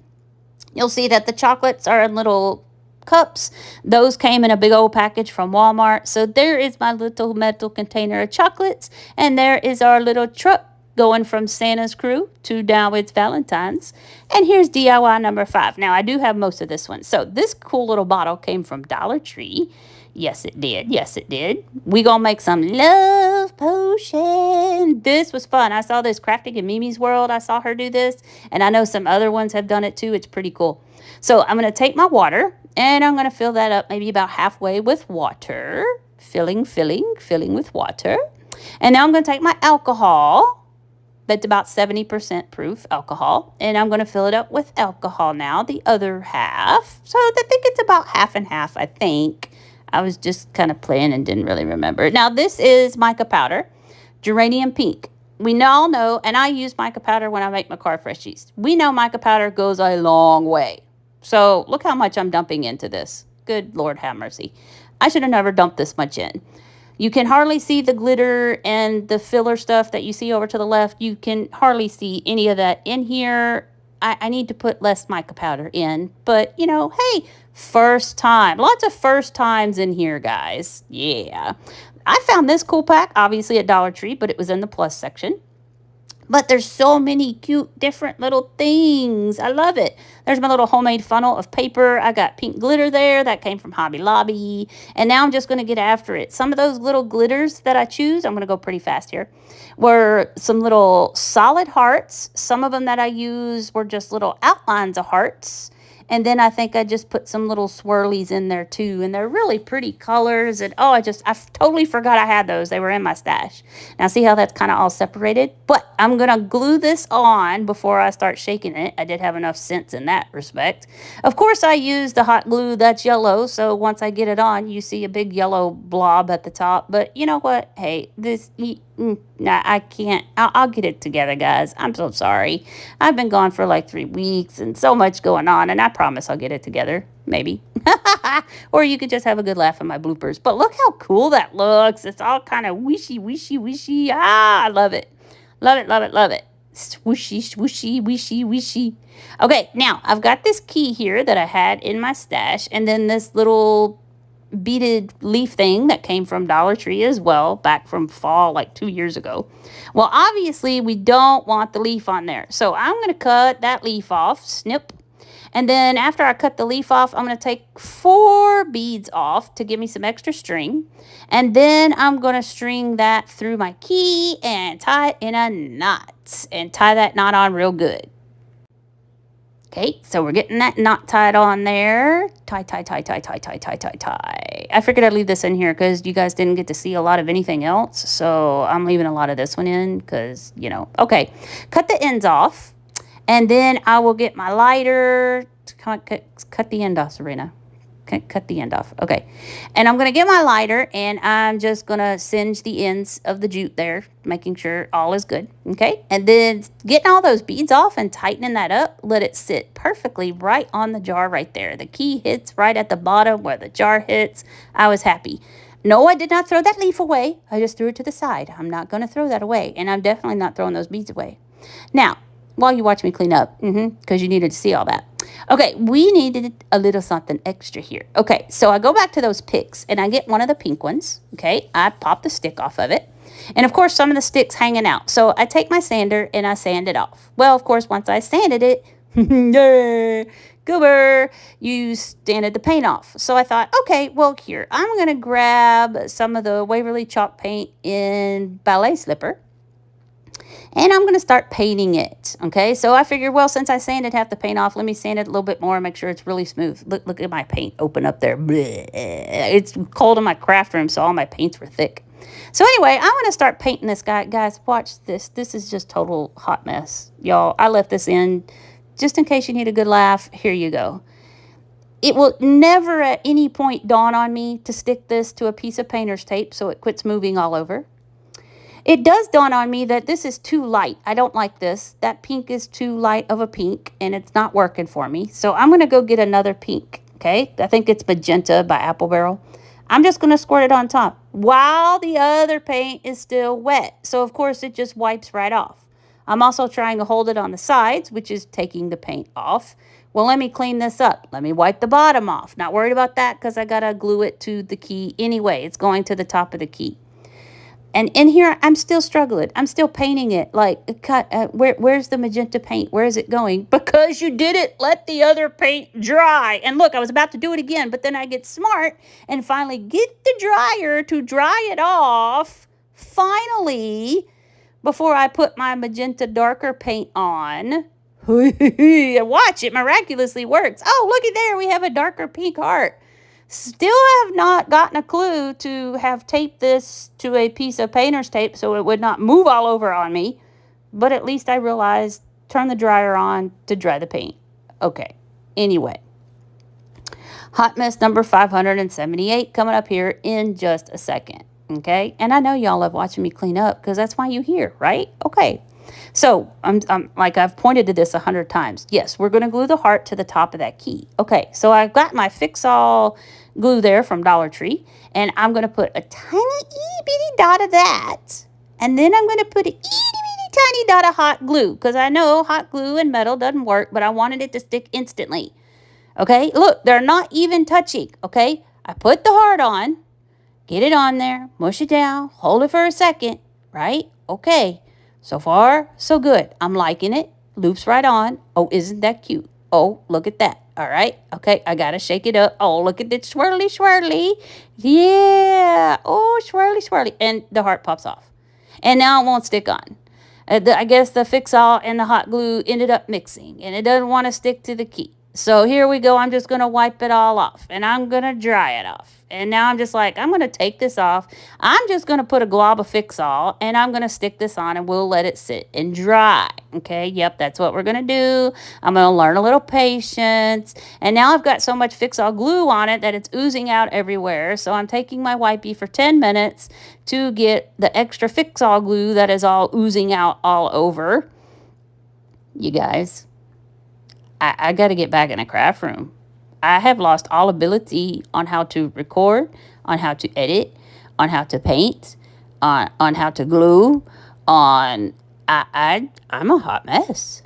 You'll see that the chocolates are in little cups. Those came in a big old package from Walmart. So there is my little metal container of chocolates, and there is our little truck going from Santa's crew to now it's Valentine's. And here's DIY number 5. Now I do have most of this one. So this cool little bottle came from Dollar Tree. Yes, it did. Yes, it did. We gonna make some love potion. This was fun. I saw this Crafting in Mimi's World. I saw her do this, and I know some other ones have done it too. It's pretty cool. So I'm gonna take my water, and I'm gonna fill that up maybe about halfway with water. Filling with water. And now I'm gonna take my alcohol. That's about 70% proof alcohol, and I'm gonna fill it up with alcohol now, the other half. So I think it's about half and half, I think. I was just kind of playing and didn't really remember. Now, this is mica powder, geranium pink. We all know, and I use mica powder when I make my car freshies. We know mica powder goes a long way. So look how much I'm dumping into this. Good Lord have mercy. I should have never dumped this much in. You can hardly see the glitter and the filler stuff that you see over to the left. You can hardly see any of that in here. I need to put less mica powder in, but you know, hey, first time. Lots of first times in here, guys. Yeah. I found this cool pack, obviously at Dollar Tree, but it was in the plus section. But there's so many cute different little things. I love it. There's my little homemade funnel of paper. I got pink glitter there. That came from Hobby Lobby. And now I'm just going to get after it. Some of those little glitters that I choose, I'm going to go pretty fast here, were some little solid hearts. Some of them that I use were just little outlines of hearts. And then I think I just put some little swirlies in there too. And they're really pretty colors. And oh, I totally forgot I had those. They were in my stash. Now see how that's kind of all separated? But I'm going to glue this on before I start shaking it. I did have enough sense in that respect. Of course, I used the hot glue that's yellow. So once I get it on, you see a big yellow blob at the top. But you know what? Hey, nah, I can't. I'll get it together, guys. I'm so sorry. I've been gone for like 3 weeks and so much going on, and I promise I'll get it together. Maybe. Or you could just have a good laugh at my bloopers. But look how cool that looks. It's all kind of wishy. Ah, I love it. Love it. Swooshy, wishy. Okay, now I've got this key here that I had in my stash, and then this little beaded leaf thing that came from Dollar Tree as well, back from fall like 2 years ago. Well, obviously we don't want the leaf on there, so I'm going to cut that leaf off, snip, and then after I cut the leaf off, I'm going to take 4 beads off to give me some extra string, and then I'm going to string that through my key and tie it in a knot, and tie that knot on real good. Okay, so we're getting that knot tied on there. Tie. I figured I'd leave this in here because you guys didn't get to see a lot of anything else. So I'm leaving a lot of this one in because, you know. Okay, cut the ends off. And then I will get my lighter. Cut the end off, Serena. Cut the end off. Okay. And I'm going to get my lighter, and I'm just going to singe the ends of the jute there, making sure all is good. Okay. And then getting all those beads off and tightening that up, let it sit perfectly right on the jar right there. The key hits right at the bottom where the jar hits. I was happy. No, I did not throw that leaf away. I just threw it to the side. I'm not going to throw that away. And I'm definitely not throwing those beads away. Now, while you watch me clean up, because you needed to see all that. Okay, we needed a little something extra here. Okay, so I go back to those picks, and I get one of the pink ones. Okay, I pop the stick off of it. And, of course, some of the stick's hanging out. So I take my sander, and I sand it off. Well, of course, once I sanded it, yay, goober, you sanded the paint off. So I thought, okay, well, here, I'm going to grab some of the Waverly chalk paint in Ballet Slipper. And I'm going to start painting it, okay? So I figured, well, since I sanded half the paint off, let me sand it a little bit more and make sure it's really smooth. Look at my paint open up there. Blech. It's cold in my craft room, so all my paints were thick. So anyway, I'm going to start painting this guy. Guys, watch this. This is just total hot mess. Y'all, I left this in just in case you need a good laugh. Here you go. It will never at any point dawn on me to stick this to a piece of painter's tape so it quits moving all over. It does dawn on me that this is too light. I don't like this. That pink is too light of a pink, and it's not working for me. So I'm going to go get another pink, okay? I think it's Magenta by Apple Barrel. I'm just going to squirt it on top while the other paint is still wet. So, of course, it just wipes right off. I'm also trying to hold it on the sides, which is taking the paint off. Well, let me clean this up. Let me wipe the bottom off. Not worried about that because I got to glue it to the key anyway. It's going to the top of the key. And in here, I'm still struggling. I'm still painting it. Like, where's the magenta paint? Where is it going? Because you didn't let the other paint dry. And look, I was about to do it again, but then I get smart and finally get the dryer to dry it off. Finally, before I put my magenta darker paint on. Watch, it miraculously works. Oh, look at there. We have a darker pink heart. Still have not gotten a clue to have taped this to a piece of painter's tape so it would not move all over on me. But at least I realized, turn the dryer on to dry the paint. Okay, anyway. Hot mess number 578 coming up here in just a second. Okay, and I know y'all love watching me clean up because that's why you here, right? Okay. So, I'm like I've pointed to this 100 times. Yes, we're going to glue the heart to the top of that key. Okay, so I've got my fix-all glue there from Dollar Tree, and I'm going to put a tiny itty-bitty dot of that, and then I'm going to put an itty-bitty tiny dot of hot glue, because I know hot glue and metal doesn't work, but I wanted it to stick instantly. Okay, look, they're not even touching, okay? I put the heart on, get it on there, mush it down, hold it for a second, right? Okay. So far, so good. I'm liking it. Loops right on. Oh, isn't that cute? Oh, look at that. All right. Okay, I got to shake it up. Oh, look at it. Swirly, swirly. Yeah. Oh, swirly, swirly. And the heart pops off. And now it won't stick on. I guess the fix-all and the hot glue ended up mixing, and it doesn't want to stick to the key. So here we go. I'm just going to wipe it all off, and I'm going to dry it off. And now I'm just like, I'm going to take this off. I'm just going to put a glob of fix-all, and I'm going to stick this on, and we'll let it sit and dry. Okay, yep, that's what we're going to do. I'm going to learn a little patience. And now I've got so much fix-all glue on it that it's oozing out everywhere. So I'm taking my wipey for 10 minutes to get the extra fix-all glue that is all oozing out all over. You guys, I got to get back in a craft room. I have lost all ability on how to record, on how to edit, on how to paint, on how to glue, I'm a hot mess.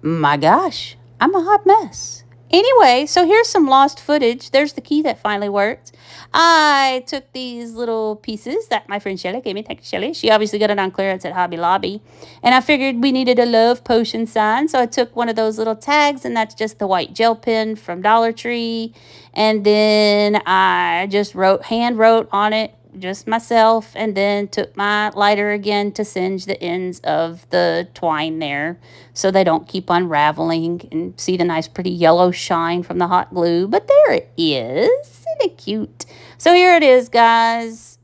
My gosh, I'm a hot mess. Anyway, so here's some lost footage. There's the key that finally worked. I took these little pieces that my friend Shelly gave me. Thank you, Shelly. She obviously got it on clearance at Hobby Lobby. And I figured we needed a love potion sign. So I took one of those little tags, and that's just the white gel pen from Dollar Tree. And then I just hand wrote on it, just myself, and then took my lighter again to singe the ends of the twine there so they don't keep unraveling, and see the nice pretty yellow shine from the hot glue. But there it is. Isn't it cute? So here it is, guys.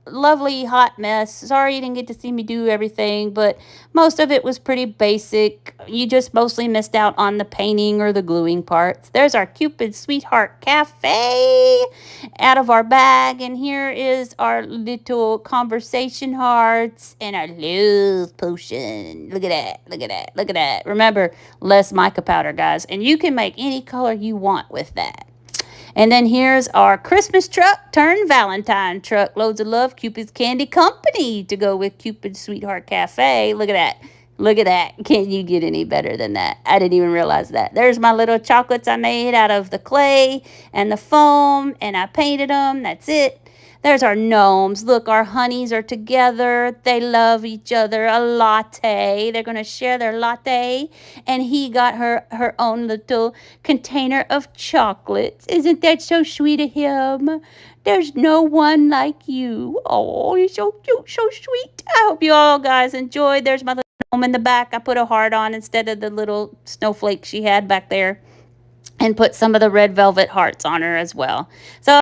Lovely hot mess. Sorry you didn't get to see me do everything, but most of it was pretty basic. You just mostly missed out on the painting or the gluing parts. There's our Cupid Sweetheart Cafe out of our bag, and here is our little conversation hearts and our love potion. Look at that. Look at that. Look at that. Remember, less mica powder, guys, and you can make any color you want with that. And then here's our Christmas truck turned Valentine truck. Loads of love, Cupid's Candy Company to go with Cupid's Sweetheart Cafe. Look at that. Look at that. Can't you get any better than that? I didn't even realize that. There's my little chocolates I made out of the clay and the foam, and I painted them. That's it. There's our gnomes. Look, our honeys are together. They love each other. A latte. They're going to share their latte. And he got her own little container of chocolates. Isn't that so sweet of him? There's no one like you. Oh, you're so cute, so sweet. I hope you all guys enjoyed. There's my little gnome in the back. I put a heart on instead of the little snowflake she had back there. And put some of the red velvet hearts on her as well. So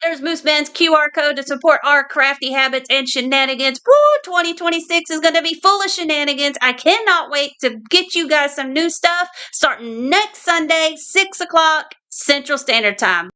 There's Moose Man's QR code to support our crafty habits and shenanigans. Woo! 2026 is going to be full of shenanigans. I cannot wait to get you guys some new stuff starting next Sunday, 6 o'clock Central Standard Time.